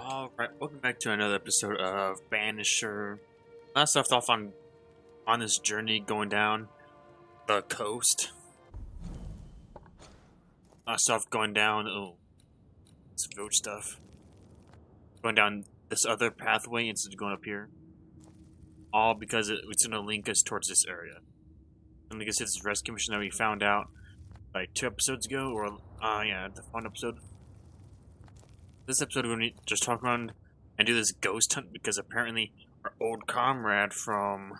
Alright, welcome back to another episode of Banisher. Last left off on this journey going down the coast. Last off going down this village stuff. Going down this other pathway instead of going up here. All because it's gonna link us towards this area. And link us to this rescue mission that we found out like 2 episodes ago, or yeah, the fun episode. This episode, we're going to just talk around and do this ghost hunt because apparently our old comrade from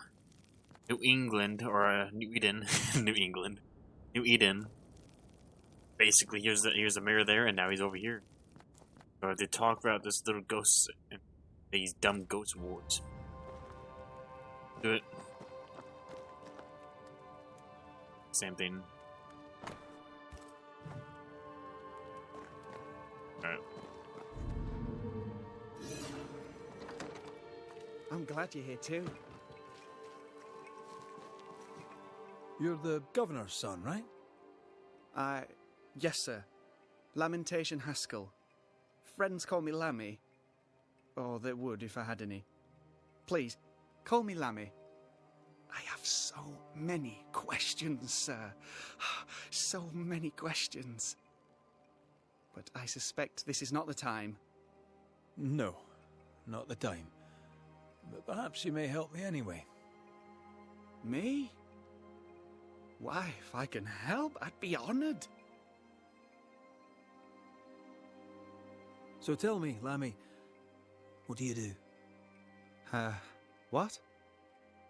New England, or New Eden, New Eden, basically here's the mayor there, and now he's over here. So they talk about this little ghost, these dumb ghost wards. Do it. Same thing. Alright. I'm glad you're here too. You're the governor's son, right? Yes, sir. Lamentation Haskell. Friends call me Lammy. Or they would if I had any. Please, call me Lammy. I have so many questions, sir. So many questions. But I suspect this is not the time. No, not the time. But perhaps you may help me anyway. Me? Why, if I can help, I'd be honoured. So tell me, Lammy, what do you do? What?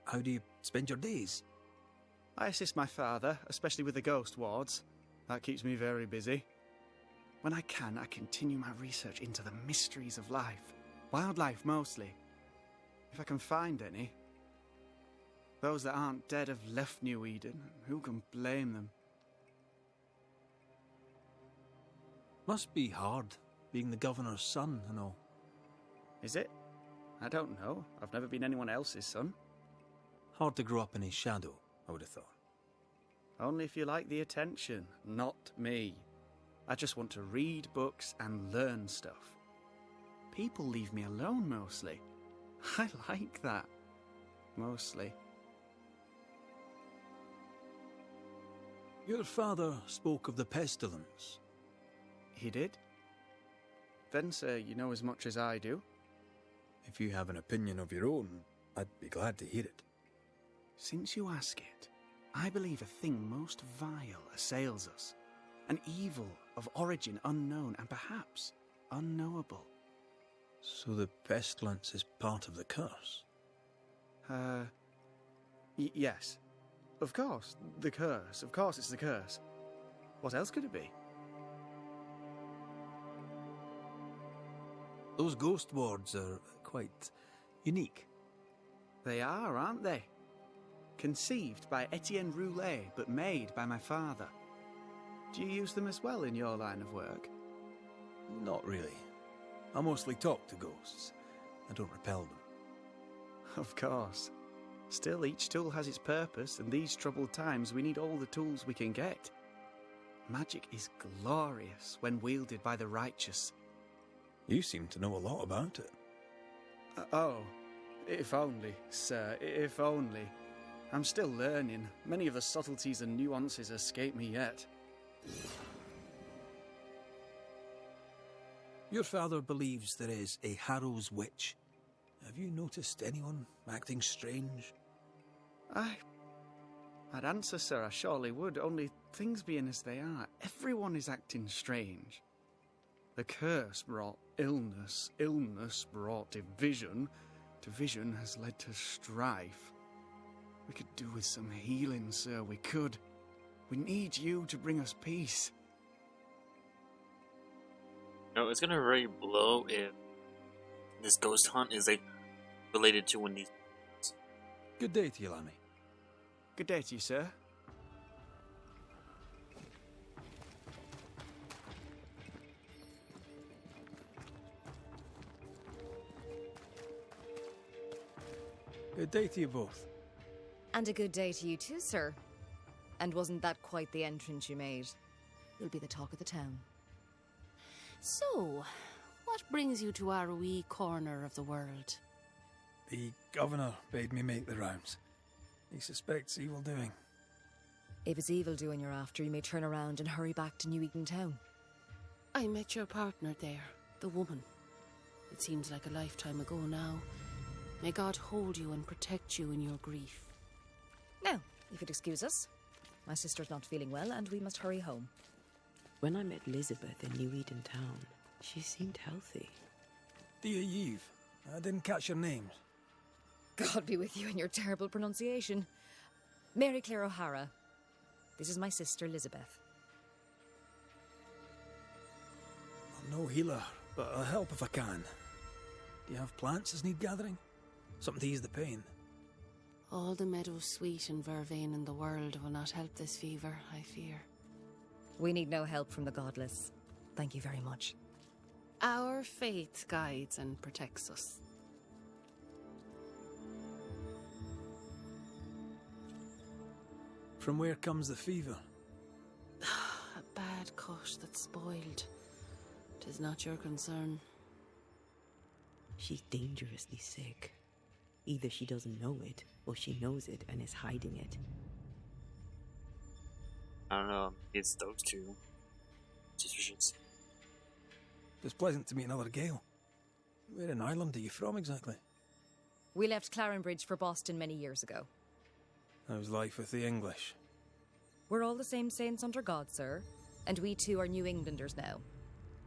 How do you spend your days? I assist my father, especially with the ghost wards. That keeps me very busy. When I can, I continue my research into the mysteries of life. Wildlife, mostly. If I can find any. Those that aren't dead have left New Eden. Who can blame them? Must be hard, being the governor's son and all. Is it? I don't know. I've never been anyone else's son. Hard to grow up in his shadow, I would have thought. Only if you like the attention, not me. I just want to read books and learn stuff. People leave me alone mostly. I like that. Mostly. Your father spoke of the pestilence. He did? Then, sir, you know as much as I do. If you have an opinion of your own, I'd be glad to hear it. Since you ask it, I believe a thing most vile assails us. An evil of origin unknown and perhaps unknowable. So the pestilence is part of the curse? Yes. Of course, the curse. Of course it's the curse. What else could it be? Those ghost wards are quite unique. They are, aren't they? Conceived by Etienne Roulet, but made by my father. Do you use them as well in your line of work? Not really. I mostly talk to ghosts. I don't repel them. Of course. Still, each tool has its purpose, and these troubled times we need all the tools we can get. Magic is glorious when wielded by the righteous. You seem to know a lot about it. Oh, if only, sir, if only. I'm still learning. Many of the subtleties and nuances escape me yet. Your father believes there is a Harrow's witch. Have you noticed anyone acting strange? I'd answer, sir, I surely would, only things being as they are, everyone is acting strange. The curse brought illness, illness brought division, division has led to strife. We could do with some healing, sir, we could. We need you to bring us peace. No, it's gonna really blow if this ghost hunt is like related to when these. Good day to you, Lammy. Good day to you, sir. Good day to you both. And a good day to you too, sir. And wasn't that quite the entrance you made? You'll be the talk of the town. So, What brings you to our wee corner of the world? The governor bade me make the rounds. He suspects evil doing. If it's evil doing you're after, you may turn around and hurry back to New Eden Town. I met your partner there, the woman. It seems like a lifetime ago now. May God hold you and protect you in your grief. Now, if you'd excuse us, my sister's not feeling well and we must hurry home. When I met Elizabeth in New Eden Town, she seemed healthy. Dear Eve, I didn't catch your names. God be with you and your terrible pronunciation. Mary Claire O'Hara. This is my sister, Elizabeth. I'm no healer, but I'll help if I can. Do you have plants as need gathering? Something to ease the pain? All the meadows sweet and vervain in the world will not help this fever, I fear. We need no help from the godless. Thank you very much. Our faith guides and protects us. From where comes the fever? A bad cut that's spoiled. 'Tis not your concern. She's dangerously sick. Either she doesn't know it, or she knows it and is hiding it. I don't know. It's those two suspicions. It's pleasant to meet another Gale. Where in Ireland are you from exactly? We left Clarenbridge for Boston many years ago. How's life with the English? We're all the same saints under God, sir, and we too are New Englanders now.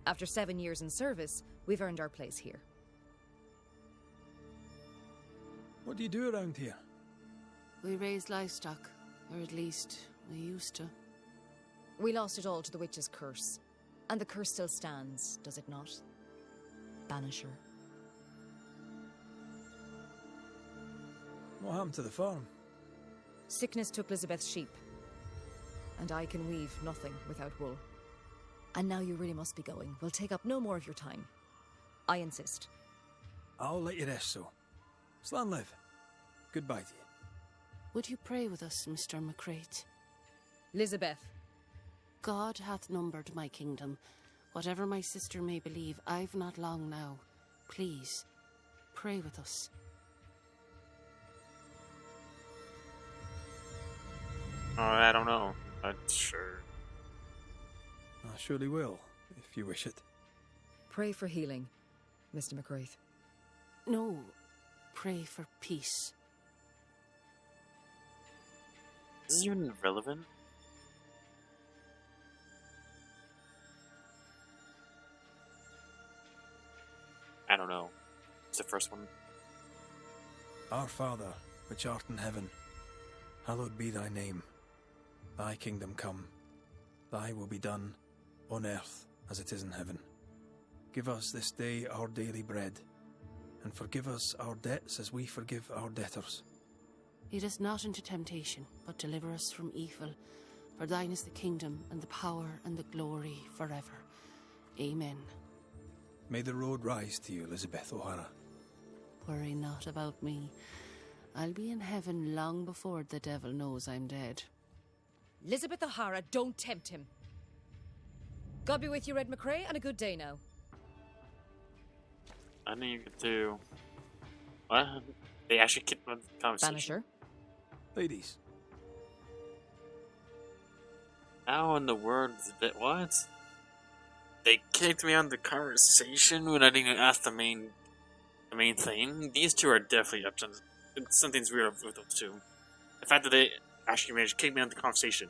After 7 years in service, we've earned our place here. What do you do around here? We raise livestock, or at least we used to. We lost it all to the witch's curse. And the curse still stands, does it not? Banisher. What happened to the farm? Sickness took Elizabeth's sheep. And I can weave nothing without wool. And now you really must be going. We'll take up no more of your time. I insist. I'll let you rest, so. Slan live. Goodbye to you. Would you pray with us, Mr. McCrate? Elizabeth. God hath numbered my kingdom. Whatever my sister may believe, I've not long now. Please, pray with us. I don't know. Not sure. I surely will, if you wish it. Pray for healing, Mr. McCraith. No, pray for peace. Is this even relevant? I don't know. It's the first one. Our Father, which art in heaven, hallowed be thy name. Thy kingdom come. Thy will be done, on earth as it is in heaven. Give us this day our daily bread, and forgive us our debts as we forgive our debtors. Lead us not into temptation, but deliver us from evil. For thine is the kingdom, and the power, and the glory, forever. Amen. May the road rise to you, Elizabeth O'Hara. Worry not about me. I'll be in heaven long before the devil knows I'm dead. Elizabeth O'Hara, don't tempt him. God be with you, Red McCrae, and a good day now. I didn't even get to... What? They actually kicked me out of the conversation. Banisher. Ladies, How in the world is that? What? They kicked me out of the conversation when I didn't even ask the main thing? These two are definitely up to something's weird with those two. The fact that they actually managed to kick me out of the conversation.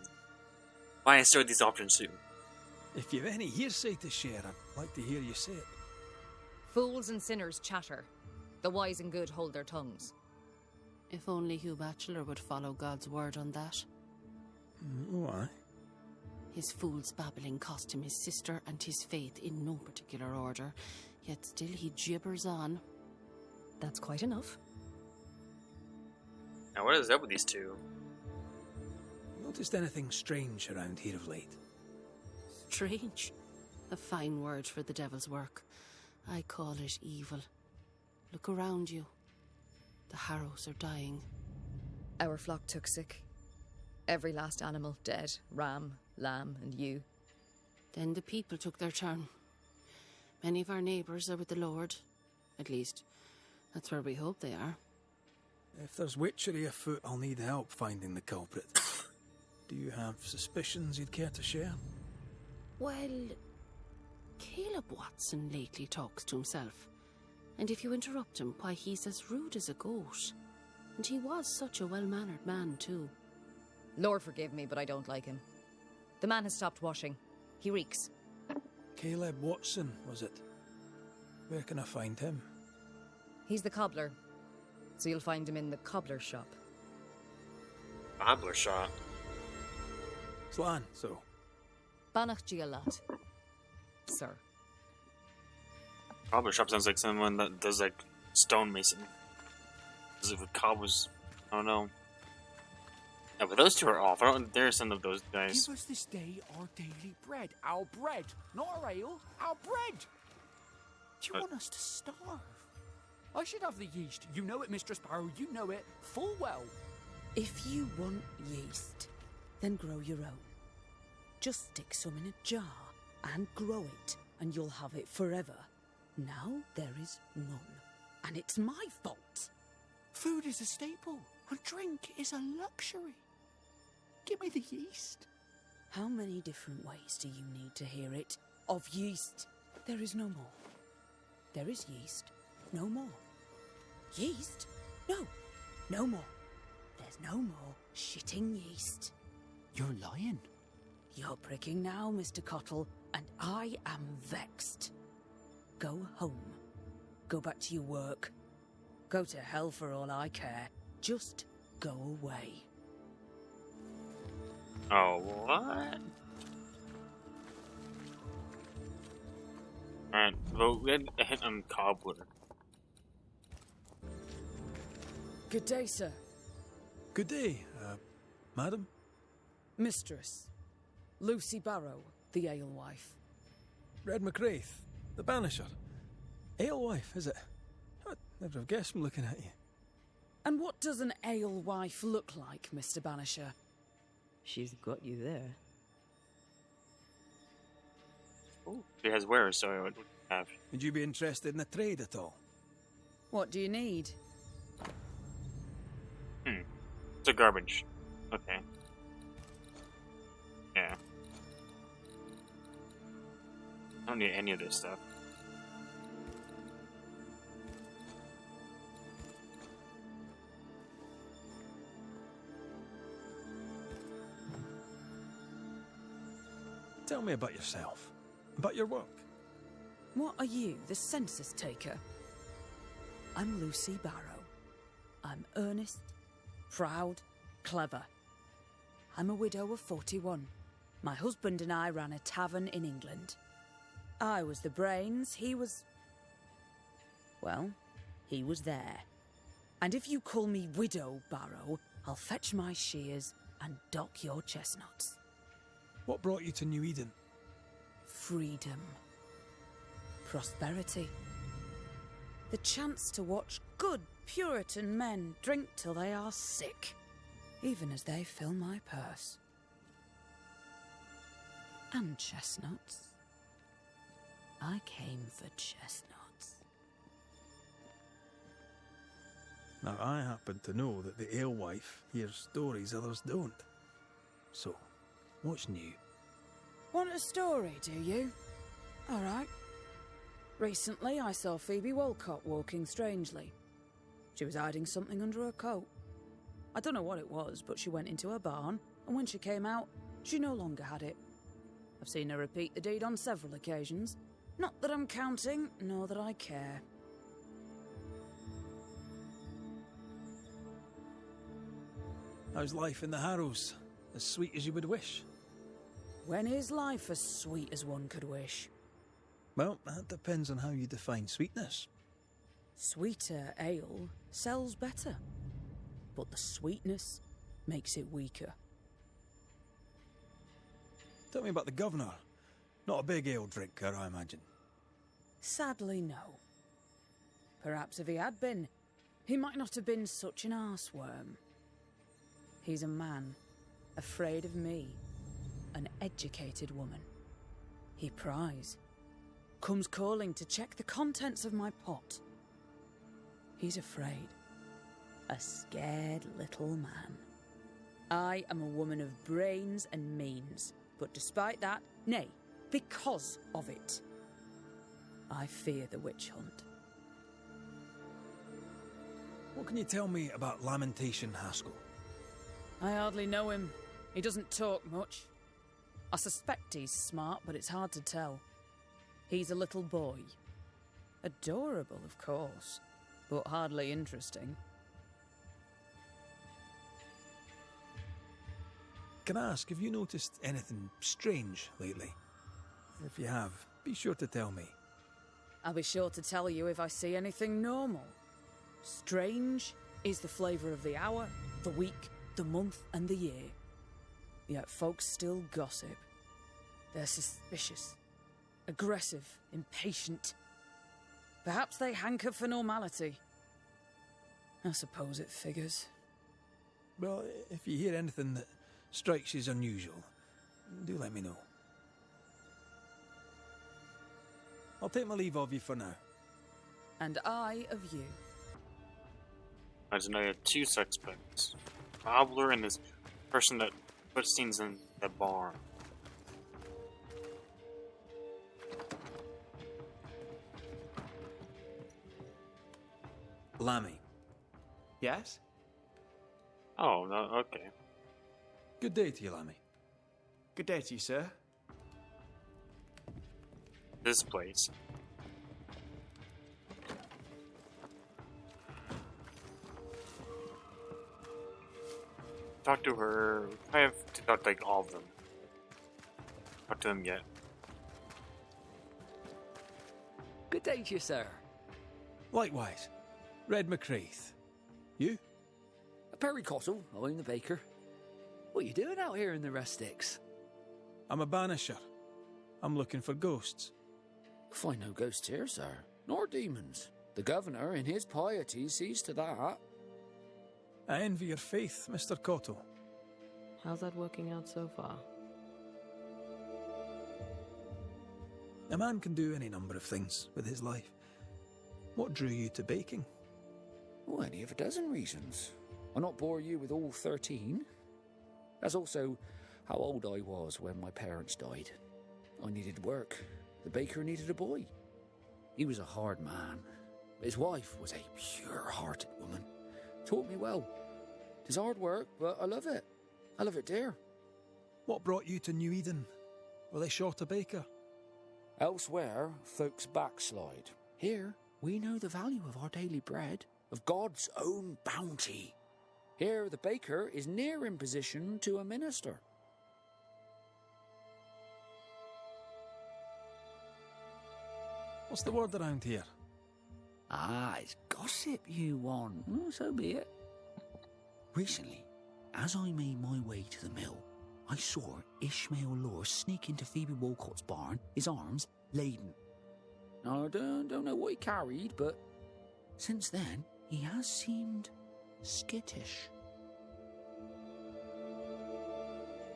Why I started these options too. if you've any hearsay to share, I'd like to hear you say it. Fools and sinners chatter. The wise and good hold their tongues. If only Hugh Batchelor would follow God's word on that. Why? His fool's babbling cost him his sister and his faith in no particular order, yet still he gibbers on. That's quite enough. Now what is up with these two? Noticed anything strange around here of late? Strange. A fine word for the devil's work. I call it evil. Look around you. The harrows are dying. Our flock took sick. Every last animal dead. Ram, lamb, and ewe. Then the people took their turn. Any of our neighbours are with the Lord. At least, that's where we hope they are. If there's witchery afoot, I'll need help finding the culprit. Do you have suspicions you'd care to share? Well, Caleb Watson lately talks to himself. And if you interrupt him, why, he's as rude as a goat. And he was such a well-mannered man, too. Lord forgive me, but I don't like him. The man has stopped washing. He reeks. Caleb Watson, was it? Where can I find him? He's the cobbler, so you'll find him in the cobbler shop. Cobbler shop. Slan, so. Banishers, sir. Cobbler shop sounds like someone that does like stonemason. Does it with cobblers? I don't know. Yeah, but those two are off. I don't. There's some of those guys. Give us this day our daily bread. Our bread. Not our ale. Our bread. Do you want us to starve? I should have the yeast. You know it, Mistress Barrow. You know it full well. If you want yeast, then grow your own. Just stick some in a jar and grow it, and you'll have it forever. Now there is none, and it's my fault. Food is a staple, and drink is a luxury. Give me the yeast. How many different ways do you need to hear it? Of yeast, there is no more. There is yeast, no more. Yeast? No, no more. There's no more shitting yeast. You're lying. You're pricking now, Mr. Cottle, and I am vexed. Go home. Go back to your work. Go to hell for all I care. Just go away. Oh, what? Alright, well, we had a hit on cobbler. Good day, sir. Good day, madam. Mistress. Lucy Barrow, the alewife. Red McWraith, the Banisher. Alewife, is it? I'd never have guessed from looking at you. And what does an alewife look like, Mr. Banisher? She's got you there. Oh, she has wares, so I would have. Would you be interested in a trade at all? What do you need? It's a garbage. Okay. Yeah. I don't need any of this stuff. Tell me about yourself. About your work. What are you, the census taker? I'm Lucy Barrow. I'm earnest, proud, clever. I'm a widow of 41. My husband and I ran a tavern in England. I was the brains, he was... well, he was there. And if you call me Widow Barrow, I'll fetch my shears and dock your chestnuts. What brought you to New Eden? Freedom. Prosperity. The chance to watch good Puritan men drink till they are sick, even as they fill my purse. And chestnuts. I came for chestnuts. Now, I happen to know that the alewife hears stories others don't. So, what's new? Want a story, do you? All right. Recently, I saw Phoebe Walcott walking strangely. She was hiding something under her coat. I don't know what it was, but she went into her barn, and when she came out, she no longer had it. I've seen her repeat the deed on several occasions. Not that I'm counting, nor that I care. How's life in the Harrows? As sweet as you would wish? When is life as sweet as one could wish? Well, that depends on how you define sweetness. Sweeter ale sells better, but the sweetness makes it weaker. Tell me about the governor. Not a big ale drinker, I imagine. Sadly, no. Perhaps if he had been, he might not have been such an arseworm. He's a man, afraid of me, an educated woman. He pries, comes calling to check the contents of my pot. He's afraid. A scared little man. I am a woman of brains and means, but despite that, nay, because of it, I fear the witch hunt. What can you tell me about Lamentation Haskell? I hardly know him. He doesn't talk much. I suspect he's smart, but it's hard to tell. He's a little boy. Adorable, of course, but hardly interesting. Can I ask, have you noticed anything strange lately? If you have, be sure to tell me. I'll be sure to tell you if I see anything normal. Strange is the flavour of the hour, the week, the month, and the year. Yet folks still gossip. They're suspicious, aggressive, impatient. Perhaps they hanker for normality. I suppose it figures. Well, if you hear anything that strikes you as unusual, do let me know. I'll take my leave of you for now. And I of you. As now you have two suspects. Cobbler and this person that puts things in the barn. Lammy. Yes? Oh, no, okay. Good day to you, Lammy. Good day to you, sir. This place. Talk to her. I have to talk to, like, all of them. Talk to them yet. Good day to you, sir. Likewise. Red McCraith. You? Perry Cottle, I'm the baker. What are you doing out here in the rustics? I'm a banisher. I'm looking for ghosts. Find no ghosts here, sir, nor demons. The governor, in his piety, sees to that. I envy your faith, Mr. Cottle. How's that working out so far? A man can do any number of things with his life. What drew you to baking? Oh, any of a dozen reasons. I'll not bore you with all 13. That's also how old I was when my parents died. I needed work. The baker needed a boy. He was a hard man. His wife was a pure-hearted woman. Taught me well. It's hard work, but I love it. I love it dear. What brought you to New Eden? Were they short a baker? Elsewhere, folks backslide. Here, we know the value of our daily bread, of God's own bounty. Here, the baker is near in position to a minister. What's the word around here? Ah, it's gossip you want. Oh, so be it. Recently, as I made my way to the mill, I saw Ishmael Law sneak into Phoebe Walcott's barn, his arms laden. Now, I don't know what he carried, but since then, he has seemed skittish.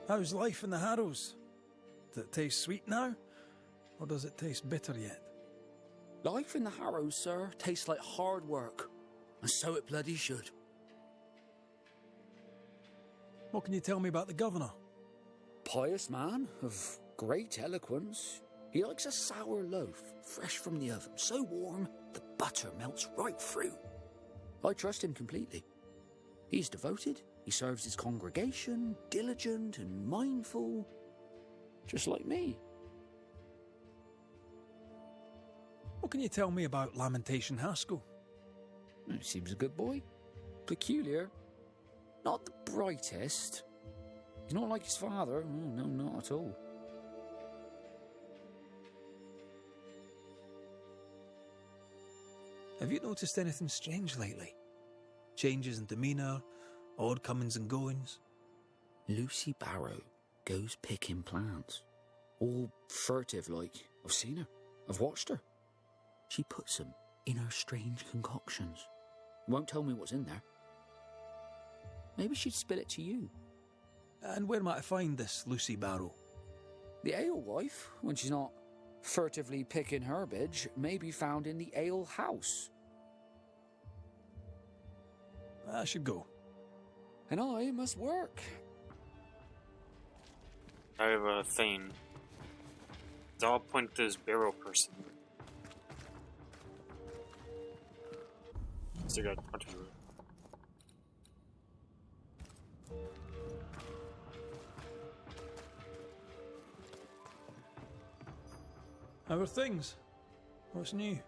How's life in the Harrows? Does it taste sweet now? Or does it taste bitter yet? Life in the Harrows, sir, tastes like hard work. And so it bloody should. What can you tell me about the governor? Pious man of great eloquence. He likes a sour loaf, fresh from the oven, so warm the butter melts right through. I trust him completely. He's devoted, he serves his congregation, diligent and mindful, just like me. What can you tell me about Lamentation Haskell? He seems a good boy. Peculiar. Not the brightest. He's not like his father. Oh, no, not at all. Have you noticed anything strange lately? Changes in demeanour, odd comings and goings? Lucy Barrow goes picking plants. All furtive like. I've seen her. I've watched her. She puts them in her strange concoctions. Won't tell me what's in there. Maybe she'd spill it to you. And where might I find this Lucy Barrow? The alewife, when she's not furtively picking herbage may be found in the ale house. I should go. And I must work. I have a Thane. So I'll point to this barrel person. Still got a bunch of it. How are things? What's new?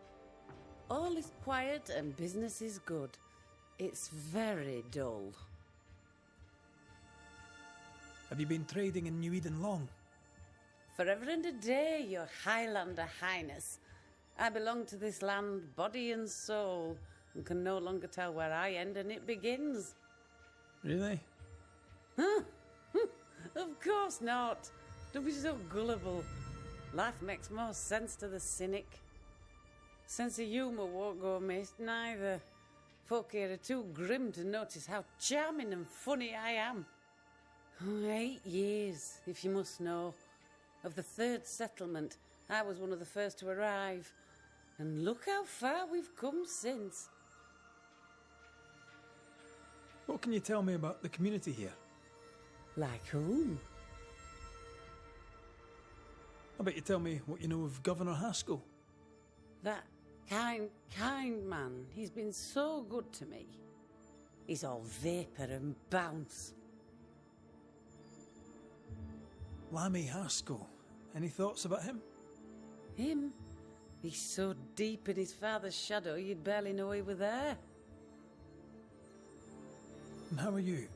All is quiet and business is good. It's very dull. Have you been trading in New Eden long? Forever and a day, your Highlander Highness. I belong to this land, body and soul, and can no longer tell where I end and it begins. Really? Huh? Of course not. Don't be so gullible. Life makes more sense to the cynic. Sense of humour won't go amiss, neither. Folk here are too grim to notice how charming and funny I am. 8 years, if you must know. Of the third settlement, I was one of the first to arrive. And look how far we've come since. What can you tell me about the community here? Like whom? How about you tell me what you know of Governor Haskell? That kind man. He's been so good to me. He's all vapour and bounce. Lammy Haskell. Any thoughts about him? Him? He's so deep in his father's shadow you'd barely know he were there. And how are you?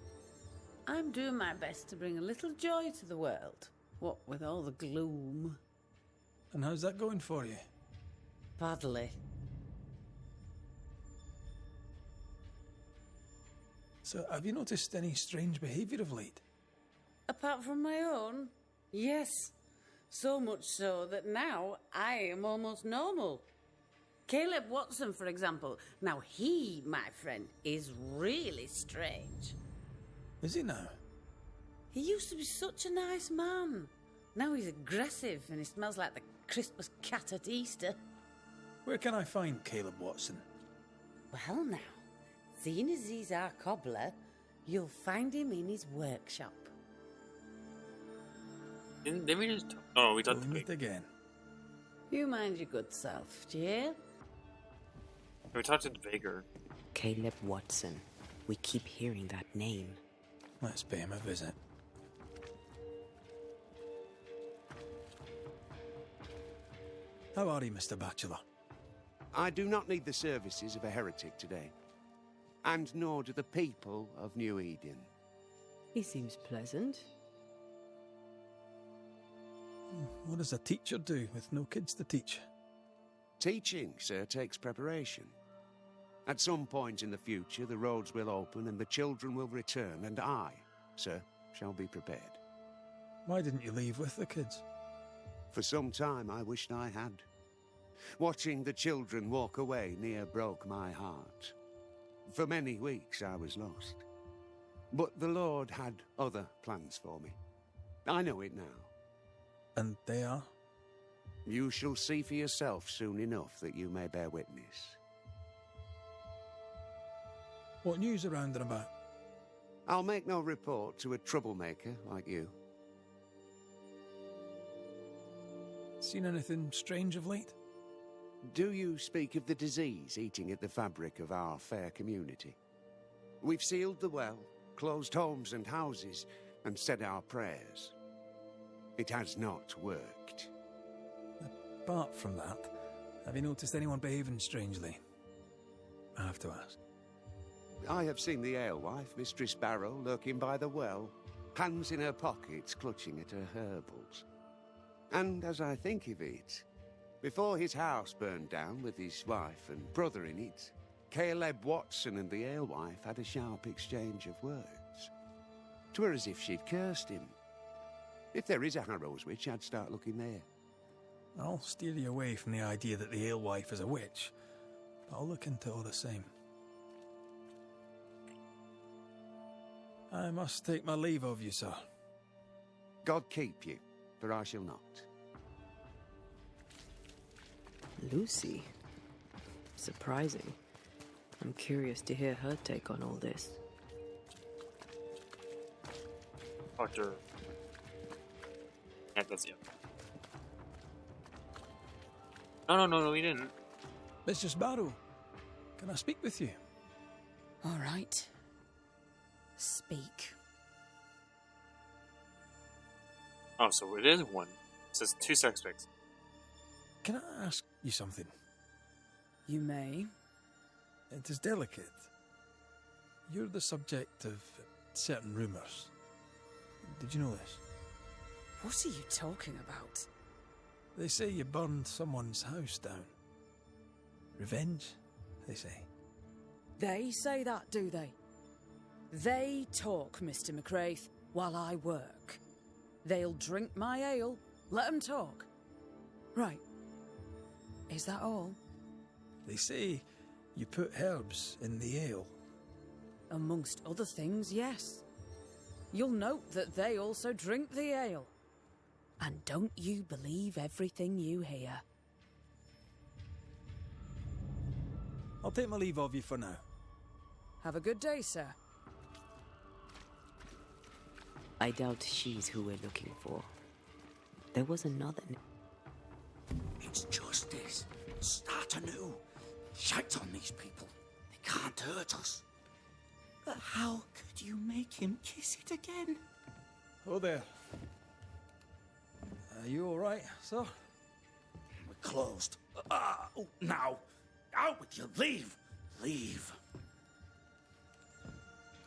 I'm doing my best to bring a little joy to the world. What with all the gloom. And how's that going for you? Badly. So, have you noticed any strange behaviour of late? Apart from my own? Yes. So much so that now I am almost normal. Caleb Watson, for example. Now he, my friend, is really strange. Is he now? He used to be such a nice man. Now he's aggressive and he smells like the Christmas cat at Easter. Where can I find Caleb Watson? Well now, seeing as he's our cobbler, you'll find him in his workshop. Didn't we just... Oh, we talked We'll meet again. You mind your good self, do you? We talked to Vager. Caleb Watson. We keep hearing that name. Let's pay him a visit. How are you, Mr. Bachelor? I do not need the services of a heretic today. And nor do the people of New Eden. He seems pleasant. What does a teacher do with no kids to teach? Teaching, sir, takes preparation. At some point in the future, the roads will open and the children will return, and I, sir, shall be prepared. Why didn't you leave with the kids? For some time I wished I had. Watching the children walk away near broke my heart. For many weeks I was lost. But the Lord had other plans for me. I know it now. And they are? You shall see for yourself soon enough that you may bear witness. What news around and about? I'll make no report to a troublemaker like you. Seen anything strange of late? Do you speak of the disease eating at the fabric of our fair community? We've sealed the well, closed homes and houses, and said our prayers. It has not worked. Apart from that, have you noticed anyone behaving strangely? I have to ask. I have seen the alewife, Mistress Barrow, lurking by the well, hands in her pockets clutching at her herbals. And as I think of it, before his house burned down with his wife and brother in it, Caleb Watson and the alewife had a sharp exchange of words. 'Twere as if she'd cursed him. If there is a Harrow's witch, I'd start looking there. I'll steer you away from the idea that the alewife is a witch, but I'll look into it all the same. I must take my leave of you, sir. God keep you, for I shall not. Lucy? Surprising. I'm curious to hear her take on all this. Doctor. Yeah, that's it. No, we didn't. Mr. Sparrow, can I speak with you? All right. Speak. Oh, so it is one. It says 2 suspects. Can I ask you something? You may. It is delicate. You're the subject of certain rumours. Did you know this? What are you talking about? They say you burned someone's house down. Revenge, they say. They say that, do they? They talk, Mr. McCraith, while I work. They'll drink my ale. Let 'em talk. Right. Is that all? They say you put herbs in the ale. Amongst other things, yes. You'll note that they also drink the ale. And don't you believe everything you hear. I'll take my leave of you for now. Have a good day, sir. I doubt she's who we're looking for. There was another... It's justice. Start anew. Shite on these people. They can't hurt us. But how could you make him kiss it again? Oh there. Are you all right, sir? We're closed. Now. Out with you. Leave. Leave.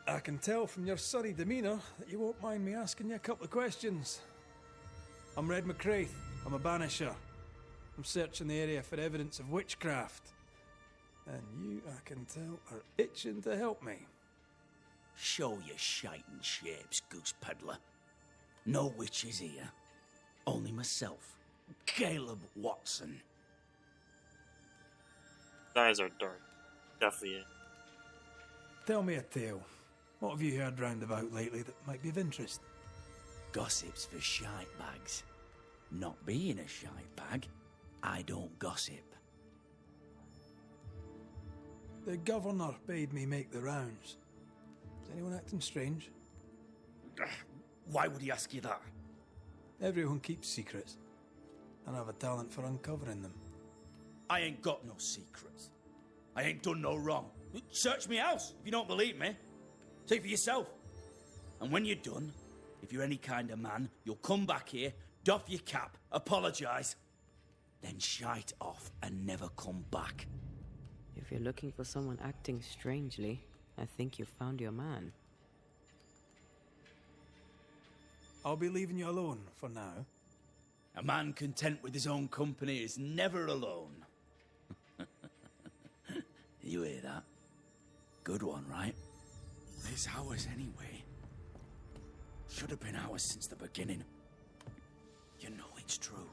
I can tell from your sunny demeanour that you won't mind me asking you a couple of questions. I'm Red McCraith. I'm a banisher. I'm searching the area for evidence of witchcraft. And you, I can tell, are itching to help me. Show your shiting shapes, goose peddler. No witches here. Only myself, Caleb Watson. His eyes are dark. Definitely it. Tell me a tale. What have you heard round about lately that might be of interest? Gossip's for shite bags. Not being a shite bag, I don't gossip. The governor bade me make the rounds. Is anyone acting strange? Why would he ask you that? Everyone keeps secrets, and I have a talent for uncovering them. I ain't got no secrets. I ain't done no wrong. Search me house if you don't believe me. See for yourself. And when you're done, if you're any kind of man, you'll come back here, doff your cap, apologise, then shite off and never come back. If you're looking for someone acting strangely, I think you've found your man. I'll be leaving you alone for now. A man content with his own company is never alone. You hear that? Good one, right? It's ours anyway. Should have been ours since the beginning. You know it's true.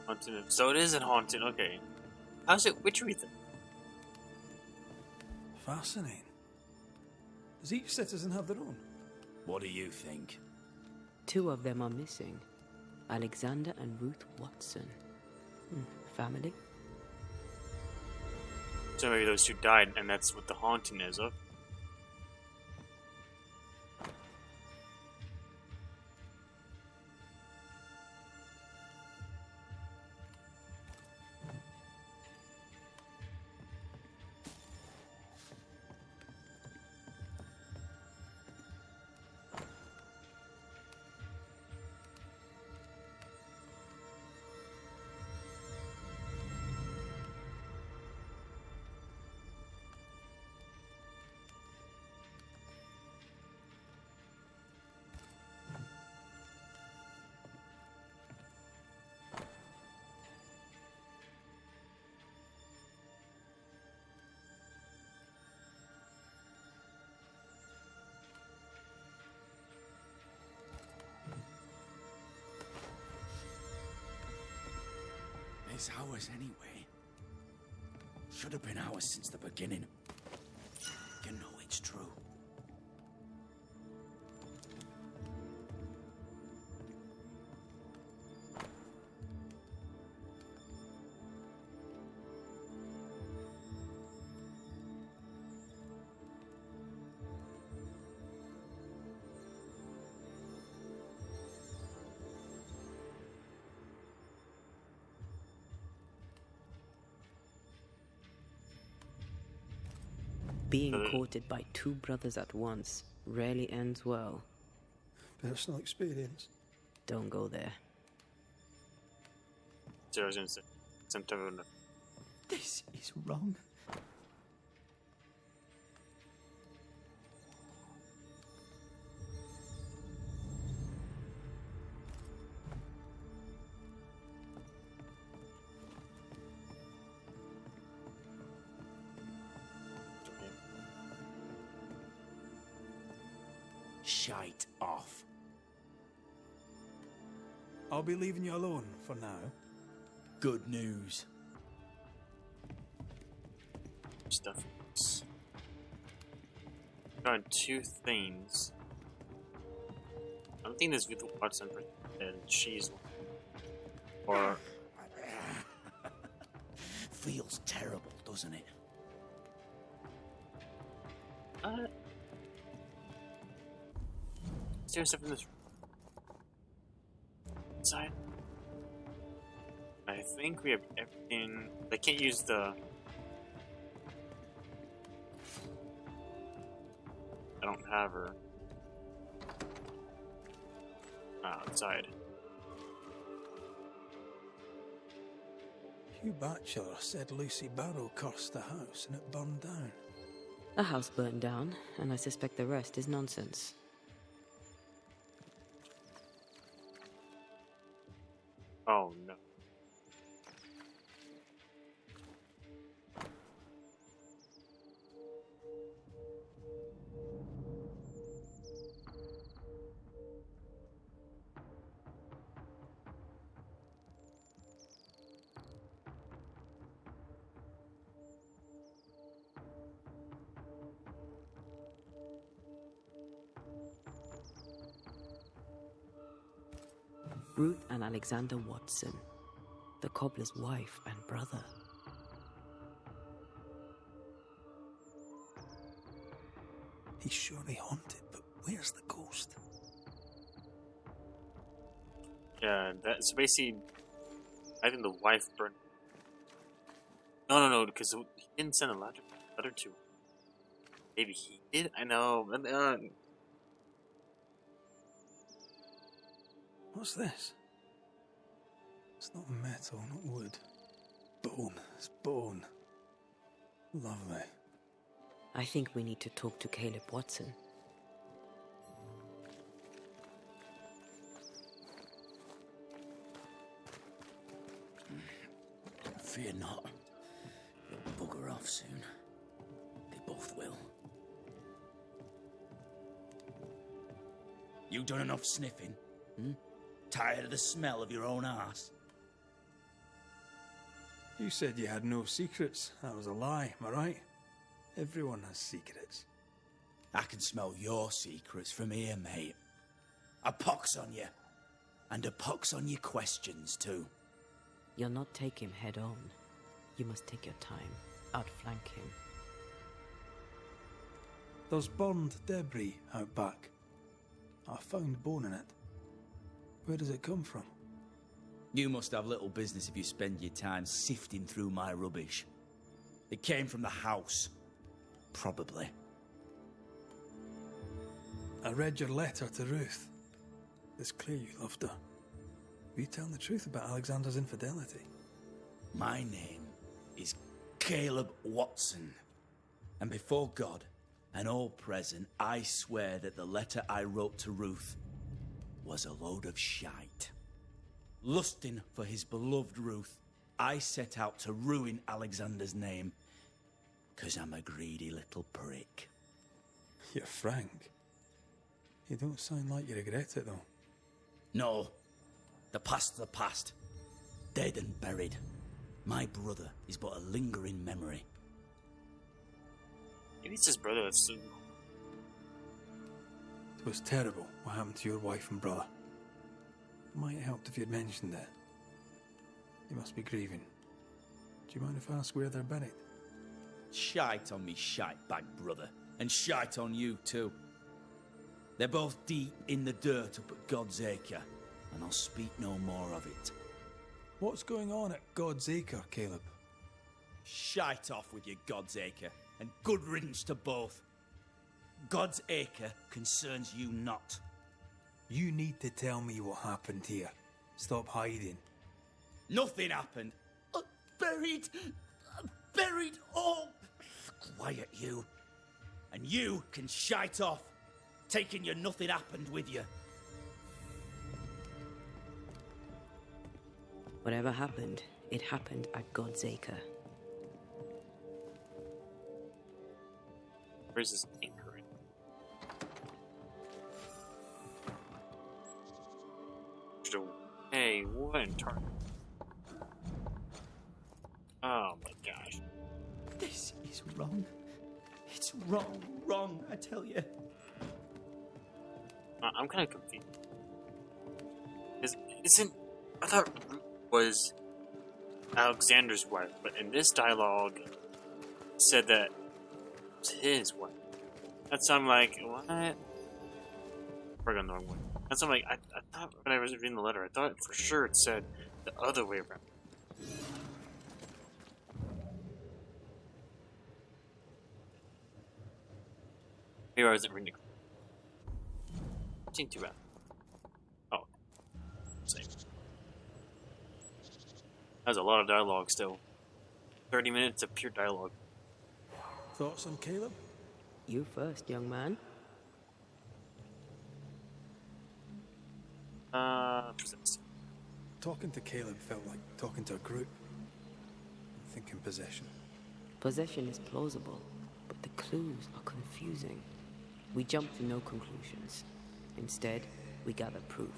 Haunted. So it is a haunted. Okay. How's it witchery thing? Fascinating. Does each citizen have their own? What do you think? 2 of them are missing. Alexander and Ruth Watson. Family? So maybe those 2 died, and that's what the haunting is of. It's ours anyway. Should have been ours since the beginning. You know it's true. Being courted by two brothers at once rarely ends well. Personal experience. Don't go there. So I was gonna say, some type of This is wrong. Shite off. I'll be leaving you alone for now. Good news. stuff. Got two things. I don't think there's Ruth Watson, and she's or Feels terrible, doesn't it? Is there stuff in this side? I think we have everything. I can't use the. I don't have her. Outside. Hugh Batchelor said Lucy Barrow cursed the house and it burned down. The house burned down, and I suspect the rest is nonsense. Oh no. Ruth and Alexander Watson, the cobbler's wife and brother. He's surely haunted, but where's the ghost? Yeah, that's basically. I think the wife burned. No, because he didn't send a letter to. Maybe he did. I know. What's this? It's not metal, not wood. Bone. It's bone. Lovely. I think we need to talk to Caleb Watson. Fear not. You'll bugger off soon. They both will. You done enough sniffing? Tired of the smell of your own arse? You said you had no secrets. That was a lie, am I right? Everyone has secrets. I can smell your secrets from here, mate. A pox on you. And a pox on your questions, too. You'll not take him head on. You must take your time. Outflank him. There's burned debris out back. I found bone in it. Where does it come from? You must have little business if you spend your time sifting through my rubbish. It came from the house. Probably. I read your letter to Ruth. It's clear you loved her. Were you telling the truth about Alexander's infidelity? My name is Caleb Watson. And before God and all present, I swear that the letter I wrote to Ruth was a load of shite. Lusting for his beloved Ruth, I set out to ruin Alexander's name, 'cause I'm a greedy little prick. You're frank. You don't sound like you regret it, though. No. The past's the past. Dead and buried. My brother is but a lingering memory. Maybe it's his brother that's. It was terrible what happened to your wife and brother. Might have helped if you'd mentioned it. You must be grieving. Do you mind if I ask where they're buried? Shite on me shite bag brother. And shite on you too. They're both deep in the dirt up at God's Acre. And I'll speak no more of it. What's going on at God's Acre, Caleb? Shite off with your God's Acre. and good riddance to both. God's acre concerns you not. You need to tell me what happened here. Stop hiding. Nothing happened. Buried. Buried. Oh, quiet you. And you can shite off, taking your nothing happened with you. Whatever happened, it happened at God's acre. Where's this anchoring? Hey, what in tar- Oh my gosh. This is wrong. It's wrong, I tell you. I'm kind of confused. Isn't I thought Ruth was Alexander's wife, but in this dialogue, it said that it was his wife. That's I'm like, what? We're going the wrong way. That's I'm like, I thought when I was reading the letter, I thought for sure it said the other way around. Maybe I wasn't reading it. Seemed too bad. Oh. Same. That was a lot of dialogue still. 30 minutes of pure dialogue. Thoughts on Caleb? You first, young man. Presents. Talking to Caleb felt like talking to a group. I'm thinking possession. Possession is plausible, but the clues are confusing. We jump to no conclusions. Instead, we gather proof.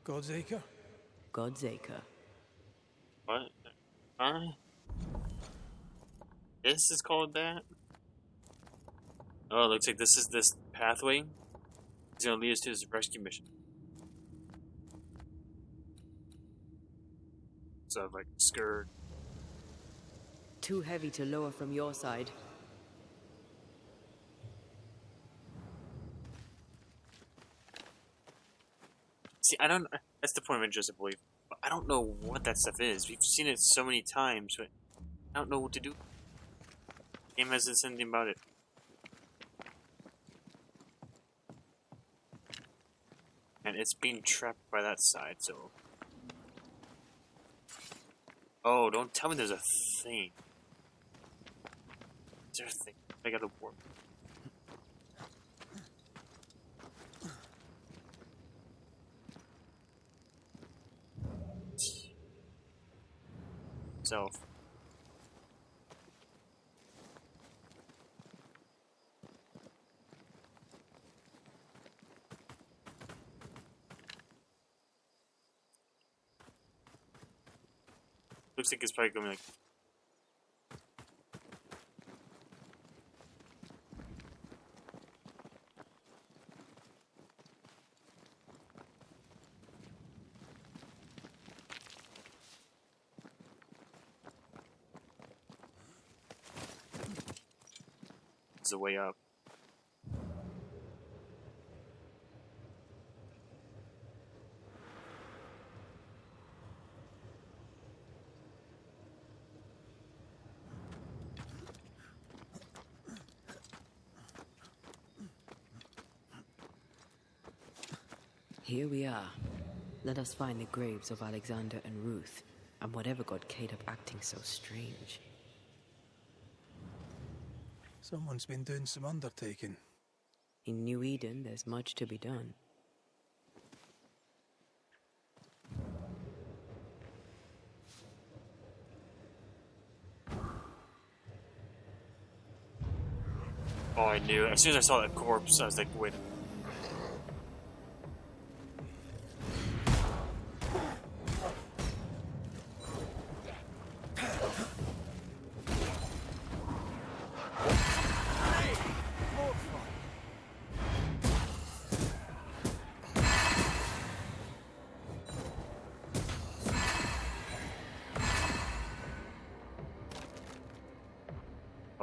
God's acre? God's acre. What? This is called that? Oh, it looks like this is this pathway. It's gonna lead us to this rescue mission. So, like, skirt. Too heavy to lower from your side. See, I don't. That's the point of interest, I believe. But I don't know what that stuff is. We've seen it so many times, but I don't know what to do. The game hasn't said anything about it. And it's being trapped by that side, so. Oh, don't tell me there's a thing. Is there a thing? I gotta warp. Self. Looks like it's probably going like. It's the way up. Here we are. Let us find the graves of Alexander and Ruth, and whatever got Caleb acting so strange. Someone's been doing some undertaking. In New Eden, there's much to be done. Oh, I knew. As soon as I saw that corpse, I was like, wait.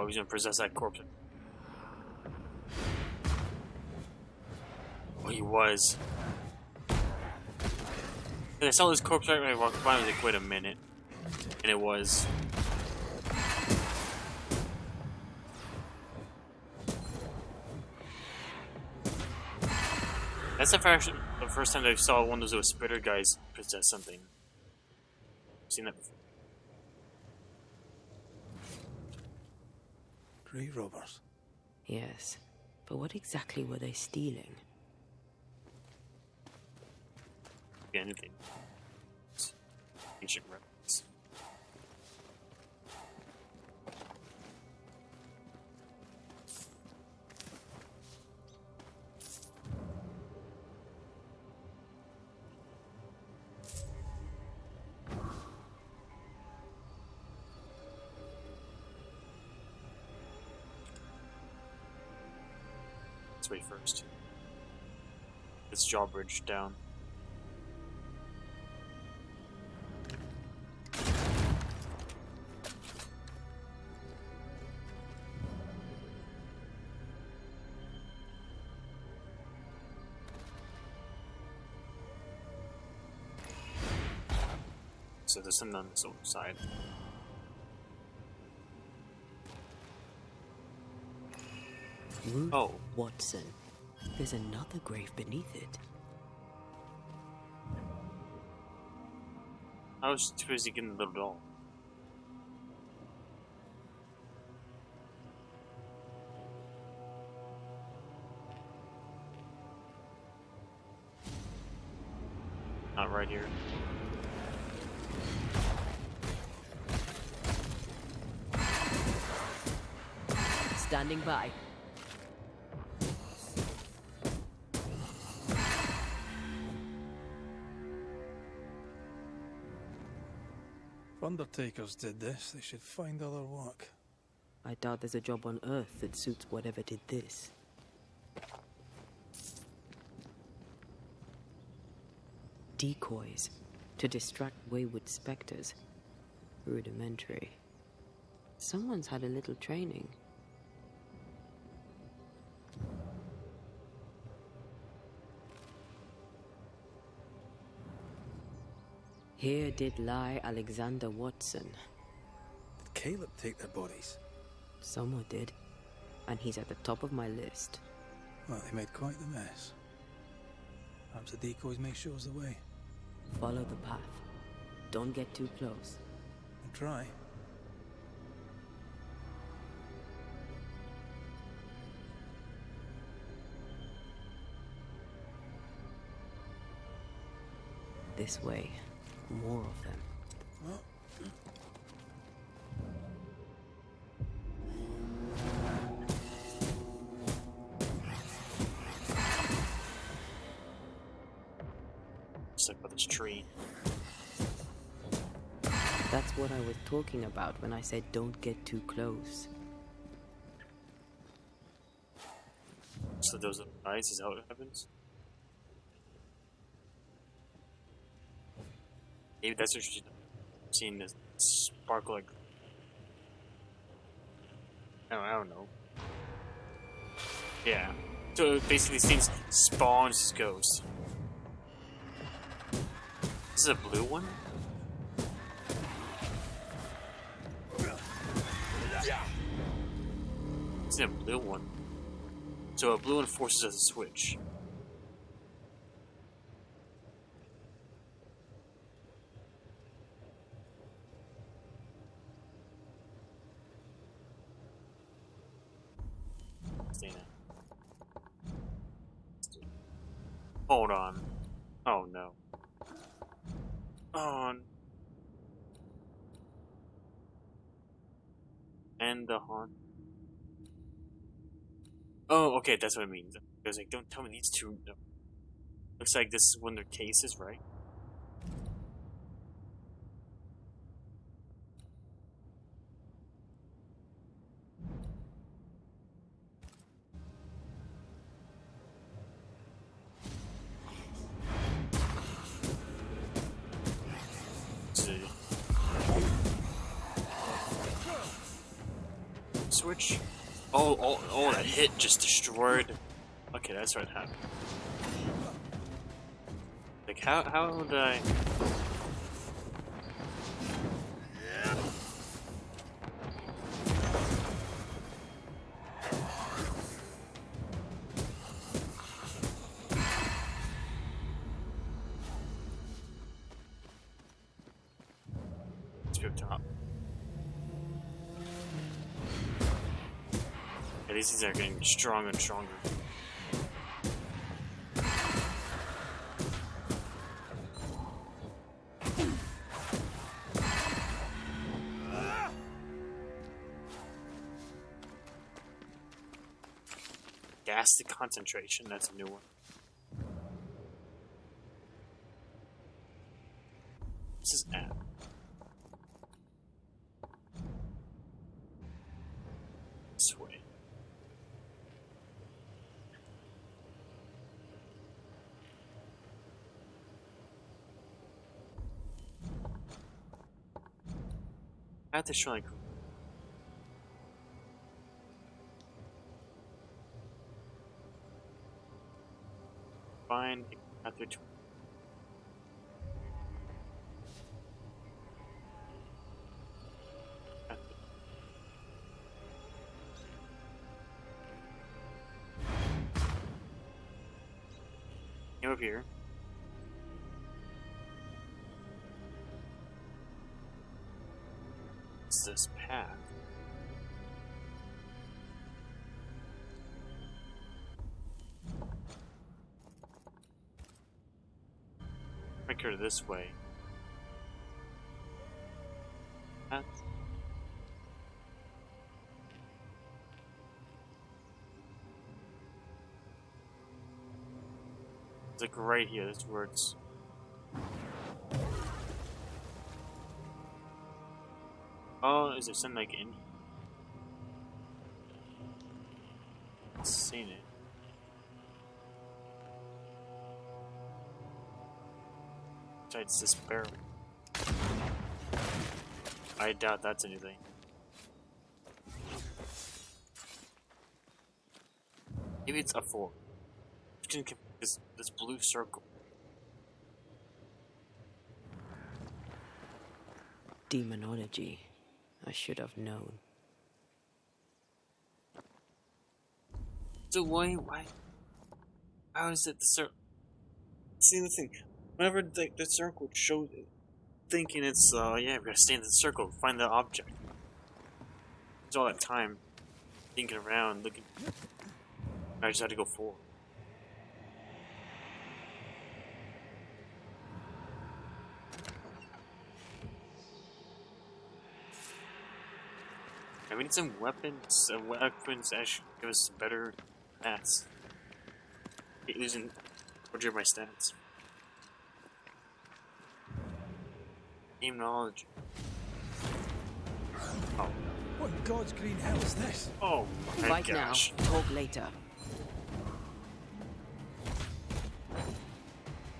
he's gonna possess that corpse. Oh, he was. And I saw this corpse right when I walked by. I was like, wait a minute. And it was. That's the first time I saw one of those spitter guys possess something. I've seen that before. Grey robbers. Yes, but what exactly were they stealing? Be anything. It's ancient records. Let's wait first. This drawbridge down. So there's something on this other side. Ruth Oh. Watson. There's another grave beneath it. I was too busy getting the little doll. Not right here. Standing by. If undertakers did this, they should find other work. I doubt there's a job on Earth that suits whatever did this. Decoys to distract wayward specters. Rudimentary. Someone's had a little training. Here did lie Alexander Watson. Did Caleb take their bodies? Someone did. And he's at the top of my list. Well, they made quite the mess. Perhaps the decoys may show us the way. Follow the path. Don't get too close. I'll try. This way. More of them. Well, Stuck by this tree. That's what I was talking about when I said don't get too close. So those are the eyes, is that what happens? Maybe that's what she's seeing this sparkle like. I don't know. Yeah. So it basically seems spawns his ghost. This is a blue one? It's a blue one. So a blue one forces us to switch. Hold on. Oh no. On. And the haunt. Oh, okay, that's what it means. I was like, don't tell me these two. No. Looks like this is one of their cases, right? switch? Oh, that hit just destroyed. Okay, that's what happened. Like, how did I... Let's go up top. Yeah, these things are getting stronger and stronger. Ghastly concentration, that's a new one. This is app. This way. I have to show like find after 20. Over here. It's this path. I go this way. Path. It's like right here, this where it's... Oh, is there something like in? I've seen it. Besides this barrel. I doubt that's anything. Maybe it's a 4. This blue circle. Demonology. I should have known. So why? How is it the circle? See the thing. Whenever the circle shows it, thinking it's yeah, we gotta stay in the circle, find the object. There's all that time thinking around, looking. I just had to go forward. We need some weapons. Weapons that should give us better stats. I hate losing majority of my stats. Demonology. Oh. What in God's green hell is this? Oh my Fight gosh. now, talk later.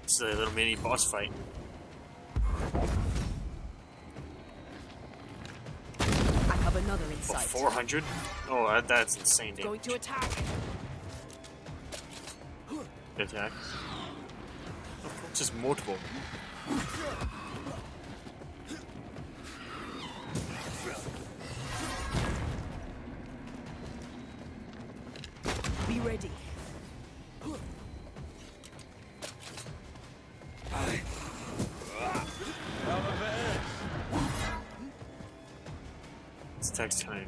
It's a little mini boss fight. I have another Oh, insight. 400? Oh, that's insane damage. Going to attack. Good attack. Of course, just multiple. Be ready. It's attack's time.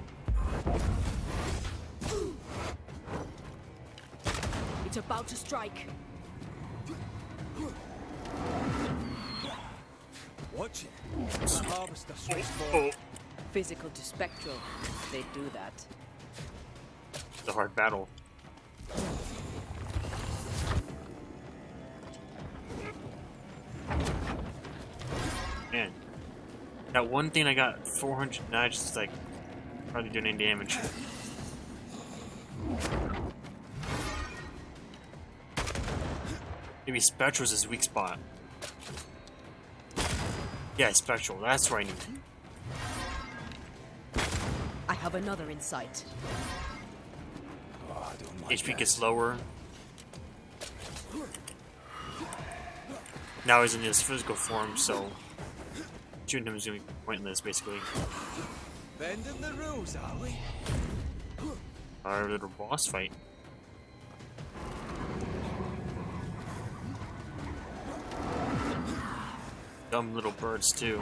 It's about to strike. Watch it. The harvester switched Oh, forward. Physical to spectral. They do that. it's a hard battle. Man, that one thing I got 400. Now I just like hardly doing any damage. Maybe Spectral's his weak spot. Yeah, Spectral. That's where I need. I have another in sight. Oh, I don't like HP that. gets lower. Now he's in his physical form, so shooting him is going to be pointless, basically. Bending the rules, are we? Our little boss fight. Dumb little birds, too.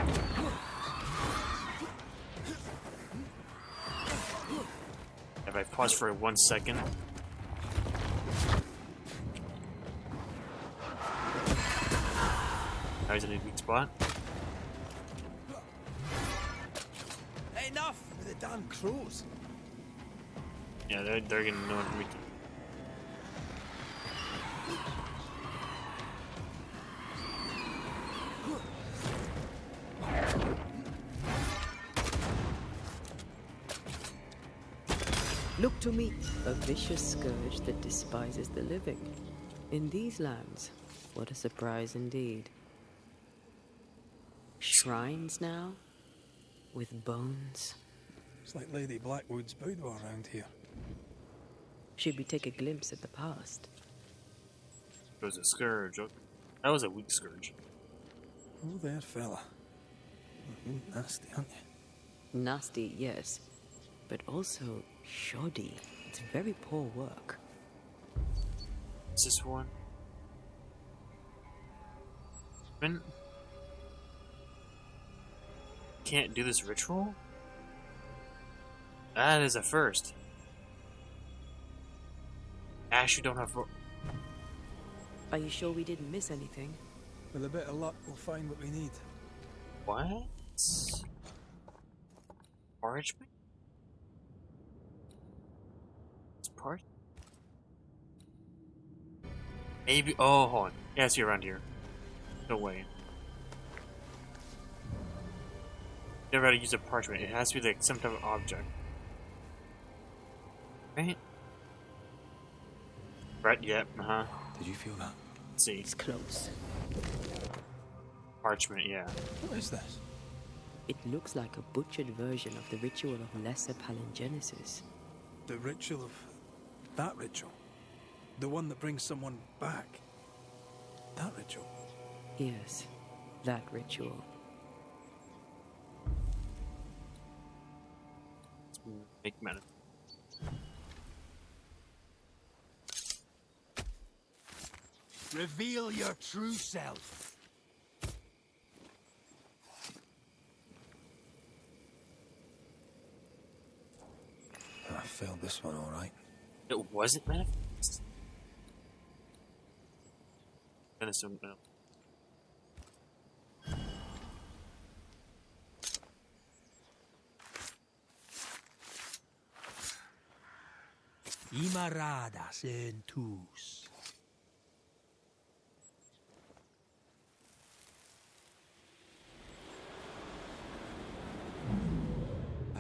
If I pause for 1 second. Now he's in a weak spot. Enough with the damn crows. Yeah, they're gonna know what we do. Look to me, a vicious scourge that despises the living. In these lands, what a surprise indeed. Shrines now, with bones. It's like Lady Blackwood's boudoir around here. Should we take a glimpse at the past? It was a scourge. That was a weak scourge. Oh, there, fella. You're nasty, aren't you? Nasty, yes, but also shoddy. It's very poor work. What's this one? Man, can't do this ritual? That is a first. Ash, you don't have. Are you sure we didn't miss anything? With a bit of luck, we'll find what we need. What? Parchment? It's part? Maybe. Oh, hold on. Yeah, I see around here. No way. Never had to use a parchment. It has to be like some type of object. Right? Right, yep, Did you feel that? Let's see. It's close. Parchment, yeah. What is this? It looks like a butchered version of the ritual of Lesser Palingenesis. The ritual of... that ritual? The one that brings someone back? That ritual? Yes, that ritual. Let's make mana. Reveal your true self. I failed this one all right. It wasn't manifest? Then it's no. Imaradas en tus.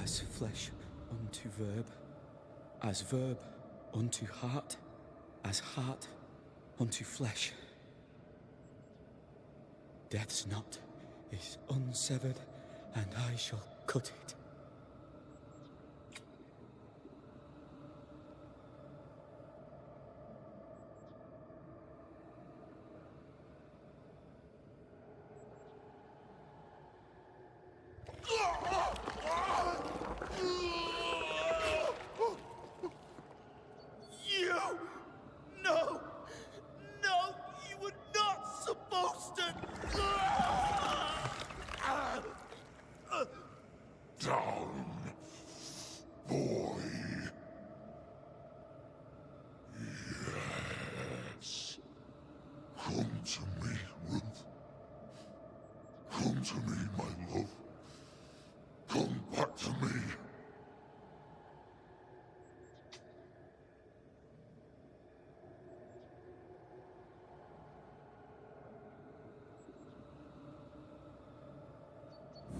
As flesh unto verb, as verb unto heart, as heart unto flesh. Death's knot is unsevered, and I shall cut it.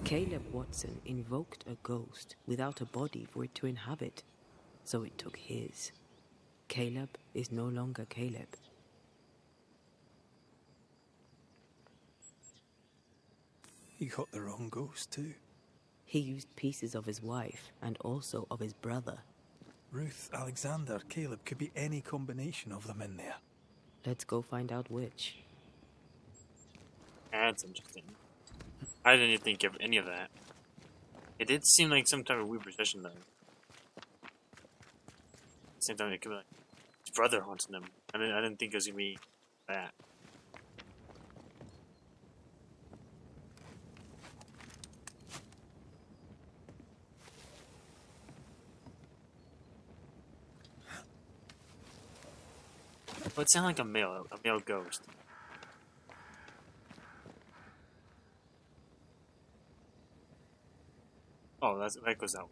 Caleb Watson invoked a ghost without a body for it to inhabit, so it took his. Caleb is no longer Caleb. He got the wrong ghost too. He used pieces of his wife and also of his brother. Ruth, Alexander, Caleb could be any combination of them in there. Let's go find out which. That's interesting. I didn't even think of any of that. It did seem like some type of weird possession, though. At the same time, it could be like his brother haunting him. I didn't think it was gonna be that. But it sounded like a male ghost. Oh, that goes out.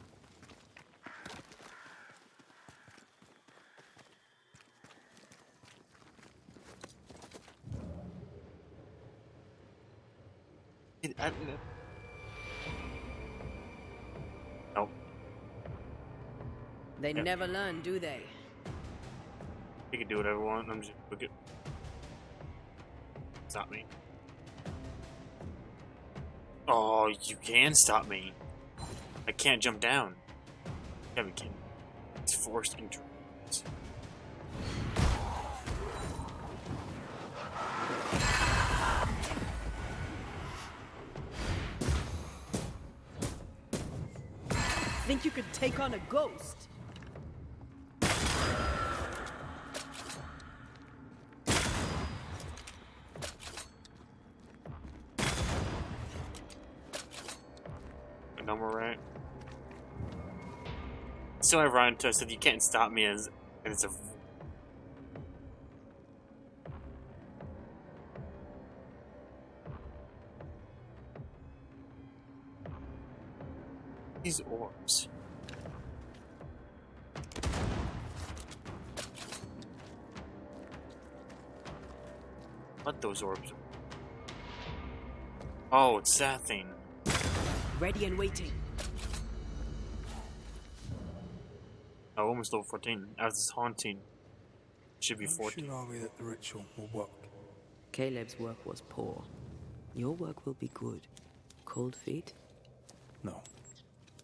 Nope. They Yep. never learn, do they? You can do whatever I want. I'm just look at. Stop me. Oh, you can stop me. I can't jump down. Yeah, we can. It's forced entrance. Think you could take on a ghost? No more right. So ironic to us that you can't stop me and it's a. These orbs. What those orbs? Oh, it's that thing. Ready and waiting. Oh, almost level 14. As this haunting, should be How 14. sure are we that the ritual will work? Caleb's work was poor. Your work will be good. Cold feet? No.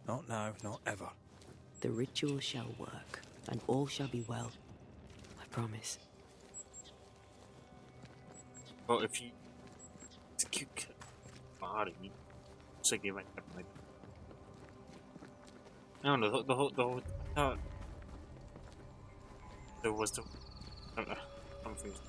Not now, not ever. The ritual shall work, and all shall be well. I promise. Well, if you execute body, it's like you might have like. I don't know the whole. There was the. I'm confused.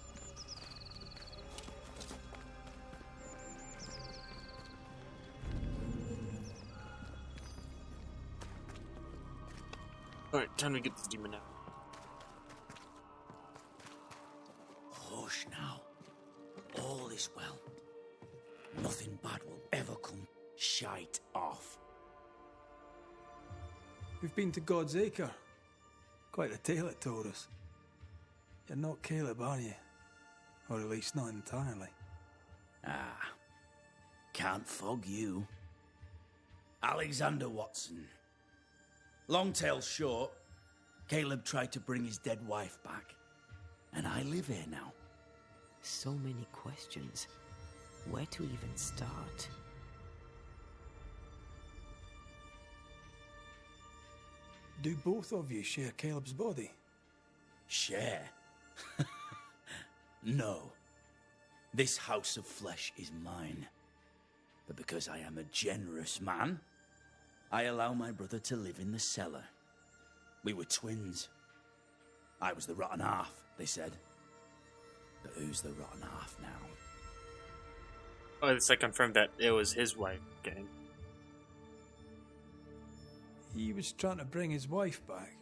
Alright, time to get this demon out. Hush now. All is well. Nothing bad will ever come shite off. We've been to God's Acre. Quite a tale it told us. You're not Caleb, are you? Or at least not entirely. Ah. Can't fog you. Alexander Watson. Long tale short, Caleb tried to bring his dead wife back. And I live here now. So many questions. Where to even start? Do both of you share Caleb's body? Share? No. This house of flesh is mine. But because I am a generous man, I allow my brother to live in the cellar. We were twins. I was the rotten half, they said. But who's the rotten half now? Oh, it's like confirmed that it was his wife getting. He was trying to bring his wife back.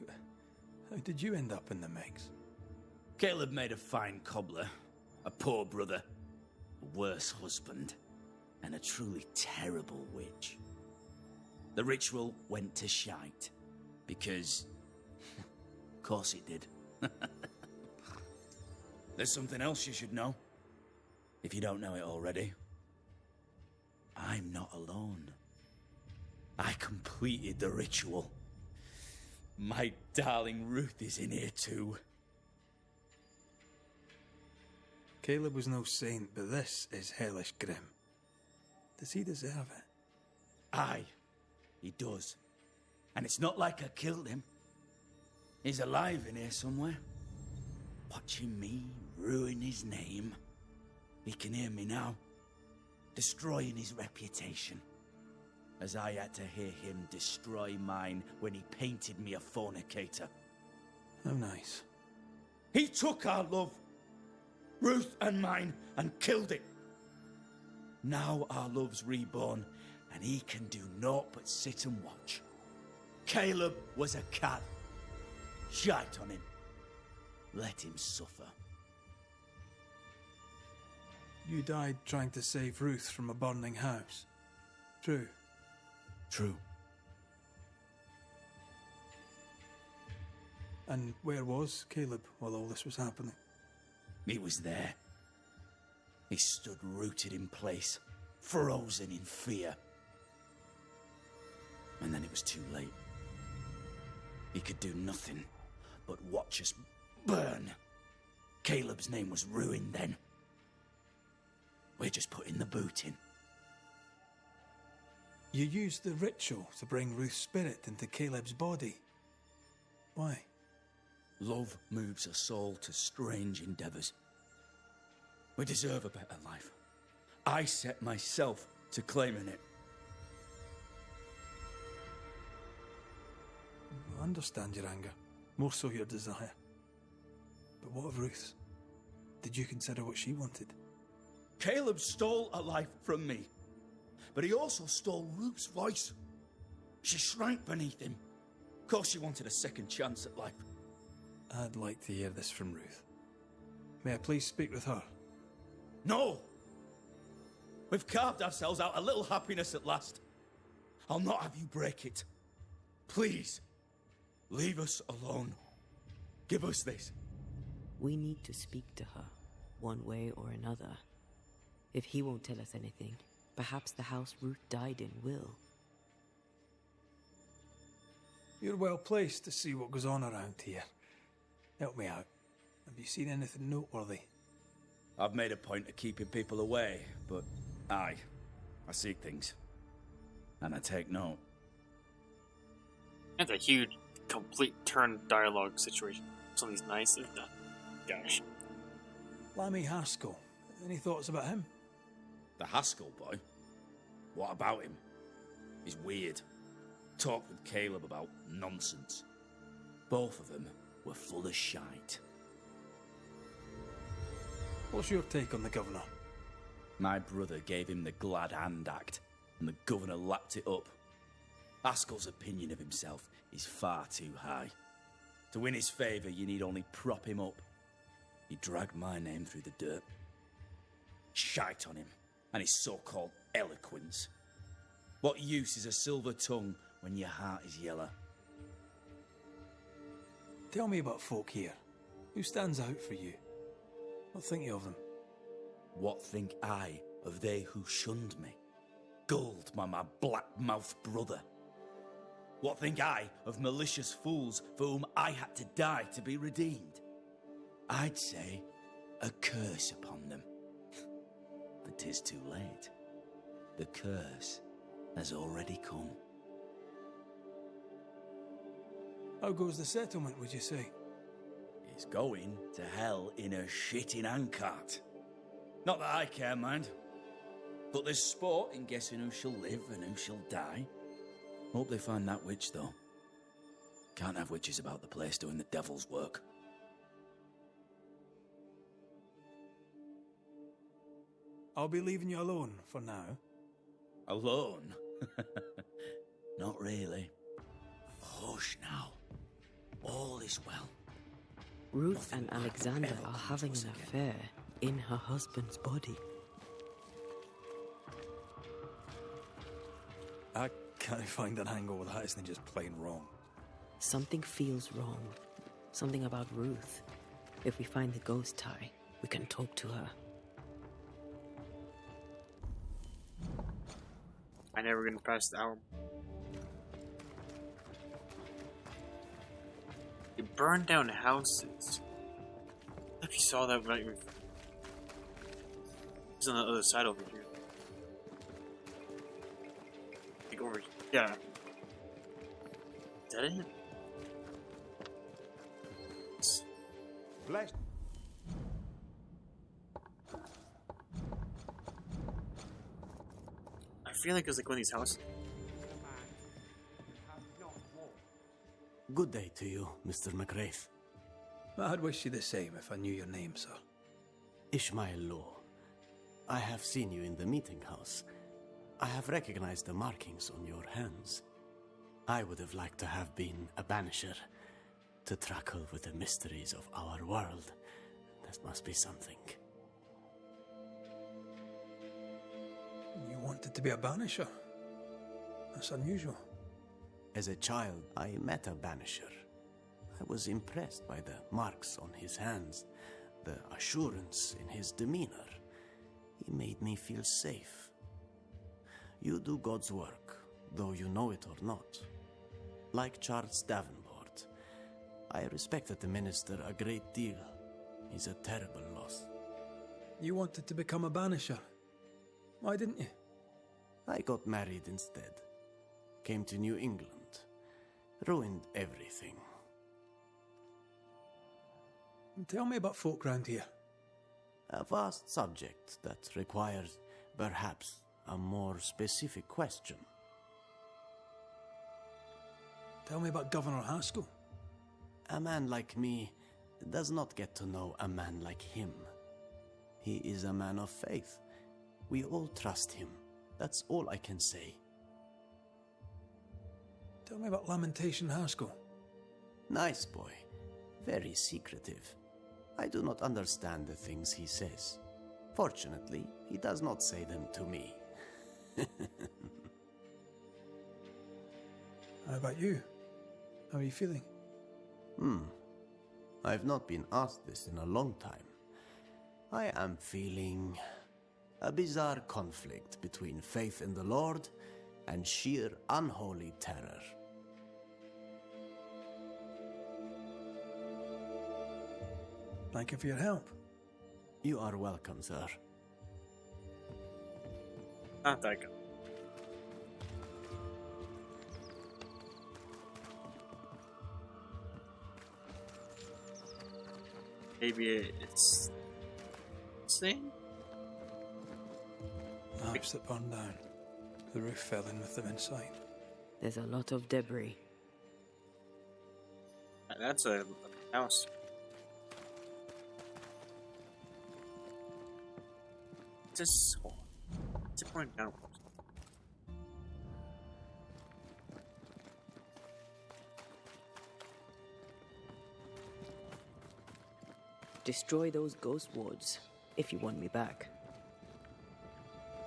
How did you end up in the mix? Caleb made a fine cobbler, a poor brother, a worse husband, and a truly terrible witch. The ritual went to shite, because... of course it did. There's something else you should know, if you don't know it already. I'm not alone. I completed the ritual. My darling Ruth is in here too. Caleb was no saint, but this is hellish grim. Does he deserve it? Aye. He does. And it's not like I killed him. He's alive in here somewhere. Watching me ruin his name. He can hear me now. Destroying his reputation. As I had to hear him destroy mine when he painted me a fornicator. How nice. He took our love, Ruth and mine, and killed it. Now our love's reborn, and he can do naught but sit and watch. Caleb was a cad. Shite on him. Let him suffer. You died trying to save Ruth from a burning house. True. True. And where was Caleb while all this was happening? He was there. He stood rooted in place, frozen in fear. And then it was too late. He could do nothing but watch us burn. Caleb's name was ruined then. We're just putting the boot in. You used the ritual to bring Ruth's spirit into Caleb's body. Why? Love moves a soul to strange endeavours. We deserve a better life. I set myself to claiming it. I understand your anger, more so your desire. But what of Ruth's? Did you consider what she wanted? Caleb stole a life from me, but he also stole Ruth's voice. She shrank beneath him. Of course she wanted a second chance at life. I'd like to hear this from Ruth. May I please speak with her? No! We've carved ourselves out a little happiness at last. I'll not have you break it. Please, leave us alone. Give us this. We need to speak to her, one way or another. If he won't tell us anything, perhaps the house Ruth died in will. You're well placed to see what goes on around here. Help me out. Have you seen anything noteworthy? I've made a point of keeping people away, but I seek things. And I take note. That's a huge, complete turn dialogue situation. Something's nice, isn't it? Gosh. Lammy Haskell. Any thoughts about him? The Haskell boy? What about him? He's weird. Talked with Caleb about nonsense. Both of them were full of shite. What's your take on the governor? My brother gave him the Glad Hand Act, and the governor lapped it up. Haskell's opinion of himself is far too high. To win his favour, you need only prop him up. He dragged my name through the dirt. Shite on him, and his so-called eloquence. What use is a silver tongue when your heart is yellow? Tell me about folk here. Who stands out for you? What think you of them? What think I of they who shunned me? Gulled by my black-mouthed brother? What think I of malicious fools for whom I had to die to be redeemed? I'd say a curse upon them. But 'tis too late. The curse has already come. How goes the settlement, would you say? It's going to hell in a shitting handcart. Not that I care, mind. But there's sport in guessing who shall live and who shall die. Hope they find that witch, though. Can't have witches about the place doing the devil's work. I'll be leaving you alone for now. Alone? Not really. Hush now. All is well. Ruth Nothing and Alexander are having an affair in her husband's body. I can't find an angle with that, isn't it just plain wrong? Something feels wrong. Something about Ruth. If we find the ghost tie, we can talk to her. I never gonna pass the hour. You burn down houses. If you saw that right, it's on the other side over here. Like over here. Yeah. that it? Bless. I feel like it's like one of these houses. Good day to you, Mr. McRaith. I'd wish you the same if I knew your name, sir. Ishmael Law. I have seen you in the meeting house. I have recognized the markings on your hands. I would have liked to have been a banisher, to tackle with the mysteries of our world. That must be something. You wanted to be a banisher? That's unusual. As a child, I met a banisher. I was impressed by the marks on his hands, the assurance in his demeanor. He made me feel safe. You do God's work, though you know it or not. Like Charles Davenport, I respected the minister a great deal. He's a terrible loss. You wanted to become a banisher. Why didn't you? I got married instead. Came to New England. Ruined everything. Tell me about folk round here. A vast subject that requires, perhaps, a more specific question. Tell me about Governor Haskell. A man like me does not get to know a man like him. He is a man of faith. We all trust him. That's all I can say. Tell me about Lamentation Haskell. Nice boy. Very secretive. I do not understand the things he says. Fortunately, he does not say them to me. How about you? How are you feeling? I've not been asked this in a long time. I am feeling a bizarre conflict between faith in the Lord and sheer unholy terror. Thank you for your help. You are welcome, sir. Thank you. Maybe it's same. The house that burned down. The roof fell in with them inside. There's a lot of debris. That's a house. It's a sword. It's a point downwards. Destroy those ghost wards if you want me back.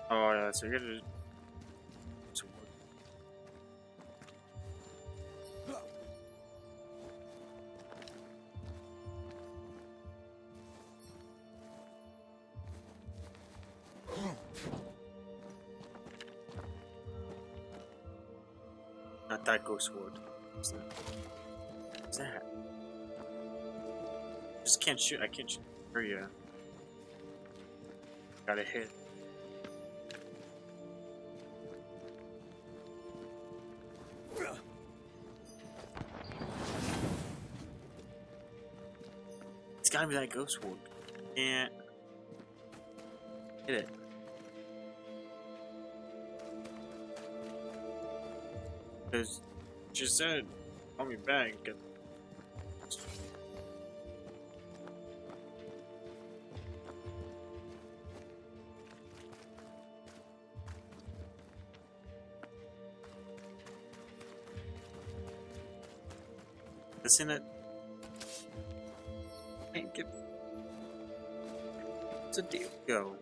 Oh yeah, so you're gonna sword. Not that ghost sword. What's that? What's that? Just can't shoot. I can't shoot. Or yeah. Gotta hit. It's gotta be that ghost sword. Can't hit it. Because just said, call me back. Get this in it. Can't get. What's the deal? Go.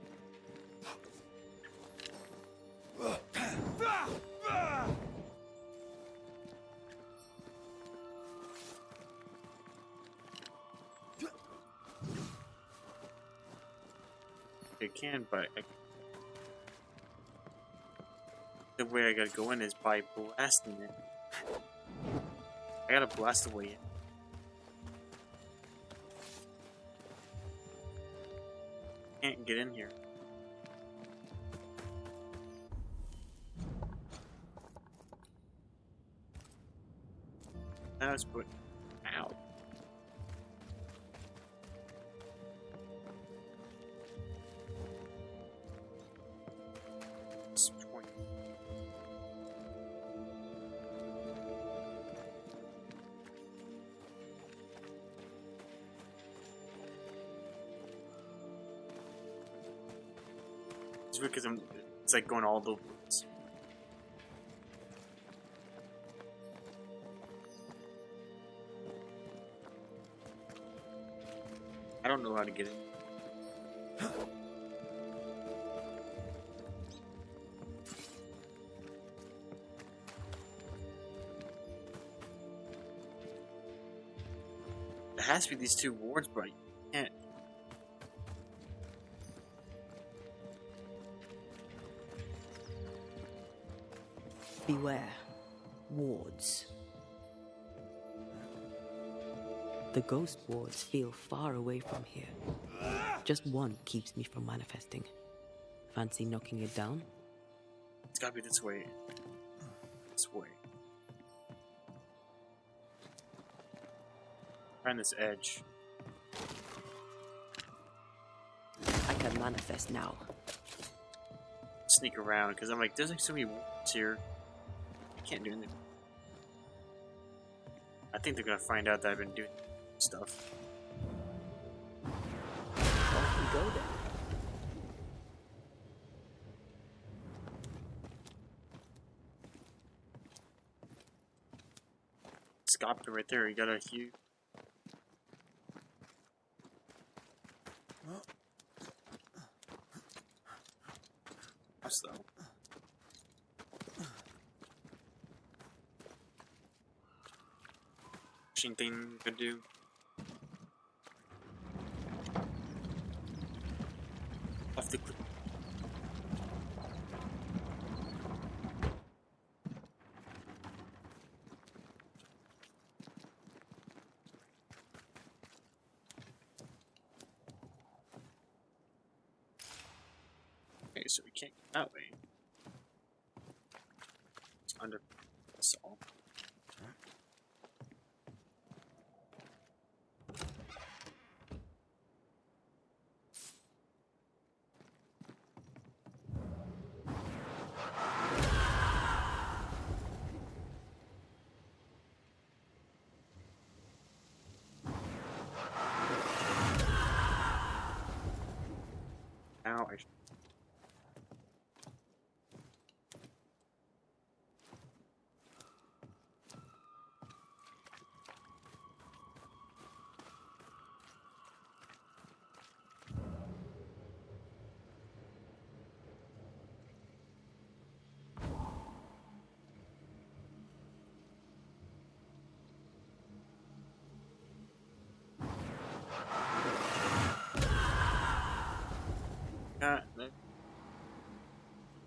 I can, but the way I gotta go in is by blasting it. I gotta blast the way in. Can't get in here. house, but ow. It's 20. It's weird because it's like going all the ways. I don't know how to get in. There has to be these two wards, but I can't. Beware. Wards. The ghost wards feel far away from here. Just one keeps me from manifesting. Fancy knocking it down? It's gotta be this way. This way. Find this edge. I can manifest now. Sneak around, because I'm like, there's like so many wards here. I can't do anything. I think they're gonna find out that I've been doing stuff. Off we go then. Sculptor right there, you got a huge. That's though. Thing could do. Off the cliff. Okay, so we can't go that way. It's under us all. Now I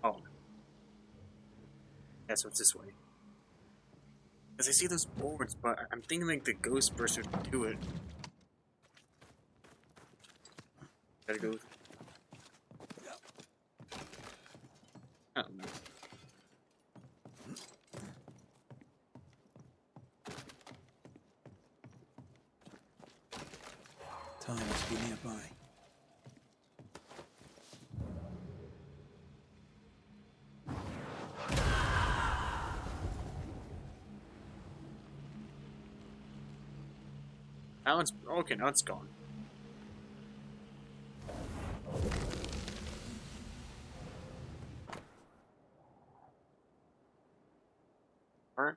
oh. Yeah, so it's this way. As I see those boards, but I'm thinking like the ghost burst would do it. Gotta go. I don't know. Time must be nearby. Now it's okay. Now it's gone. Alright.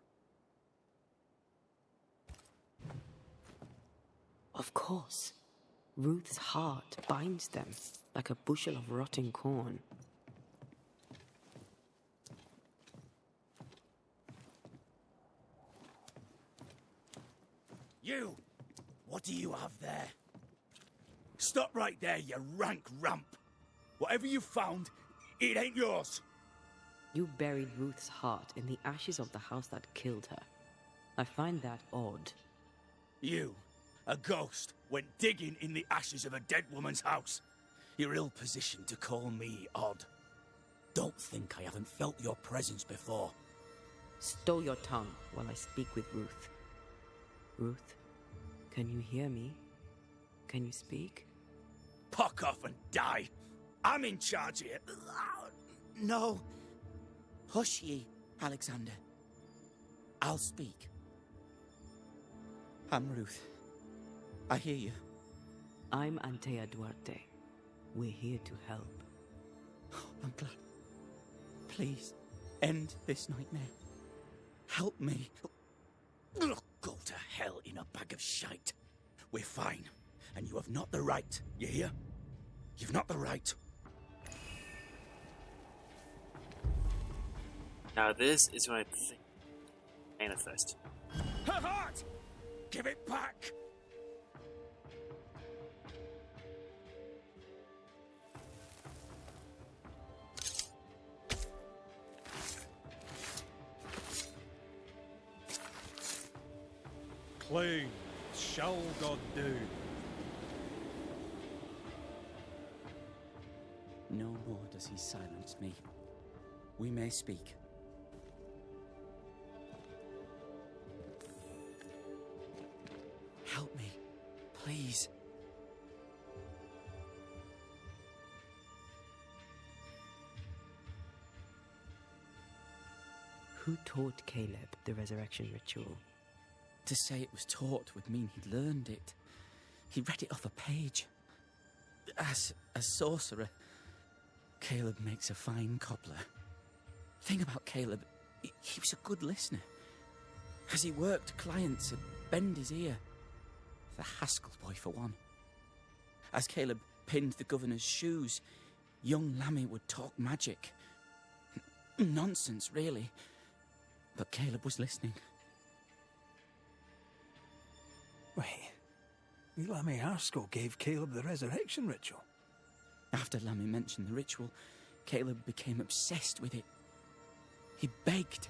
Of course. Ruth's heart binds them like a bushel of rotting corn. You! What do you have there? Stop right there, you rank rump! Whatever you found, it ain't yours! You buried Ruth's heart in the ashes of the house that killed her. I find that odd. You, a ghost, went digging in the ashes of a dead woman's house. You're ill-positioned to call me odd. Don't think I haven't felt your presence before. Stow your tongue while I speak with Ruth. Ruth, can you hear me? Can you speak? Puck off and die. I'm in charge here. No. Hush ye, Alexander. I'll speak. I'm Ruth. I hear you. I'm Antea Duarte. We're here to help. I'm glad. Please, end this nightmare. Help me. Go to hell in a bag of shite. We're fine, and you have not the right, you hear? You've not the right. Now this is when I think manifest. Her heart! Give it back! Plain shall God do. No more does he silence me. We may speak. Help me, please. Who taught Caleb the resurrection ritual? To say it was taught would mean he'd learned it. He read it off a page. As a sorcerer, Caleb makes a fine cobbler. Thing about Caleb, he was a good listener. As he worked, clients would bend his ear. The Haskell boy, for one. As Caleb pinned the governor's shoes, young Lammy would talk magic. Nonsense, really. But Caleb was listening. Wait, Lammy Haskell gave Caleb the resurrection ritual? After Lammy mentioned the ritual, Caleb became obsessed with it. He begged.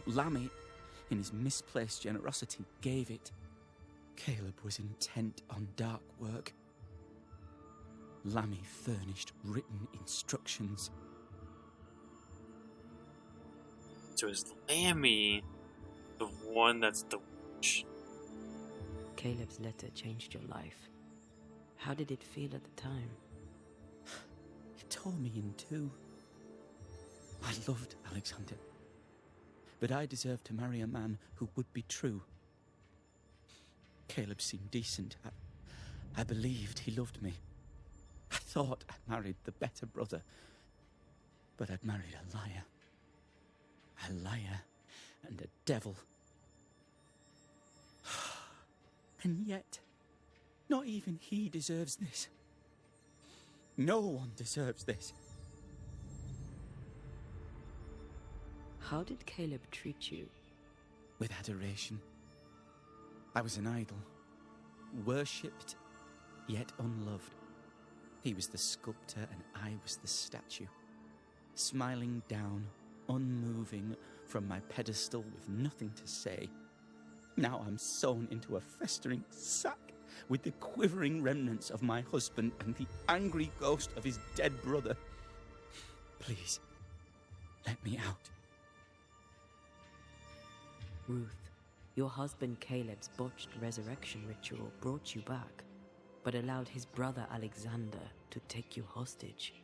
Lammy, in his misplaced generosity, gave it. Caleb was intent on dark work. Lammy furnished written instructions. So is Lammy the one that's the witch? Caleb's letter changed your life. How did it feel at the time? It tore me in two. I loved Alexander, but I deserved to marry a man who would be true. Caleb seemed decent. I believed he loved me. I thought I'd married the better brother, but I'd married a liar. A liar and a devil. And yet, not even he deserves this. No one deserves this. How did Caleb treat you? With adoration. I was an idol, worshipped, yet unloved. He was the sculptor and I was the statue, smiling down, unmoving from my pedestal with nothing to say. Now I'm sewn into a festering sack with the quivering remnants of my husband and the angry ghost of his dead brother. Please, let me out. Ruth, your husband Caleb's botched resurrection ritual brought you back, but allowed his brother Alexander to take you hostage.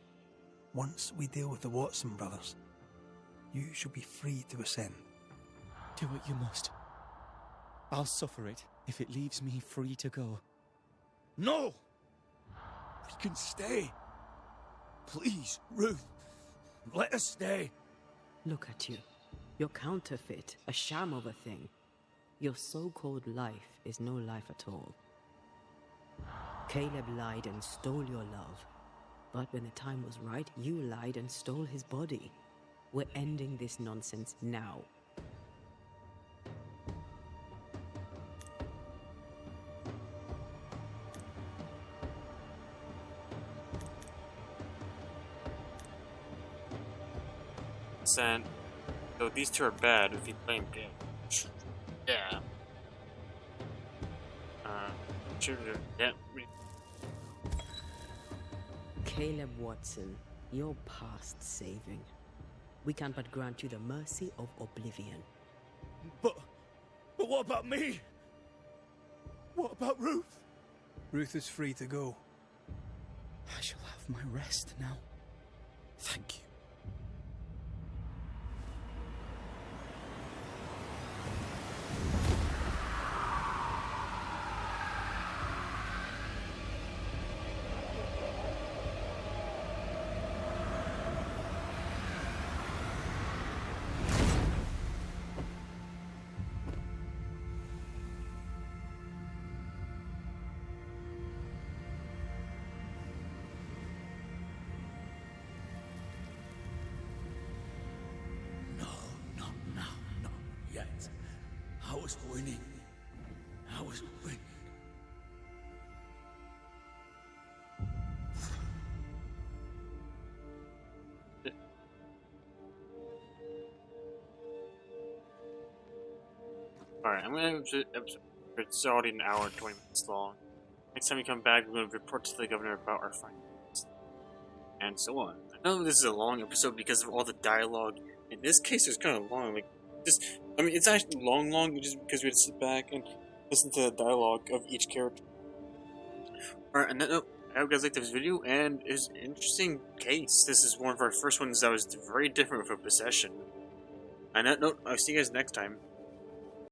Once we deal with the Watson brothers, you shall be free to ascend. Do what you must. I'll suffer it if it leaves me free to go. No! We can stay. Please, Ruth, let us stay. Look at you. You're counterfeit, a sham of a thing. Your so-called life is no life at all. Caleb lied and stole your love. But when the time was right, you lied and stole his body. We're ending this nonsense now. San, though these two are bad if you play them game. Yeah. Yeah. Caleb Watson, you're past saving. We can but grant you the mercy of oblivion. But what about me? What about Ruth? Ruth is free to go. I shall have my rest now. Thank you. I was winning. I was winning. Alright, I'm going to it's already an hour and 20 minutes long. Next time we come back, we're going to report to the governor about our findings. And so on. I know this is a long episode because of all the dialogue. In this case, it's kind of long. Like, just, I mean, it's actually long, just because we had to sit back and listen to the dialogue of each character. Alright, and that note, I hope you guys liked this video, and it's an interesting case. This is one of our first ones that was very different with a possession. And that note, I'll see you guys next time.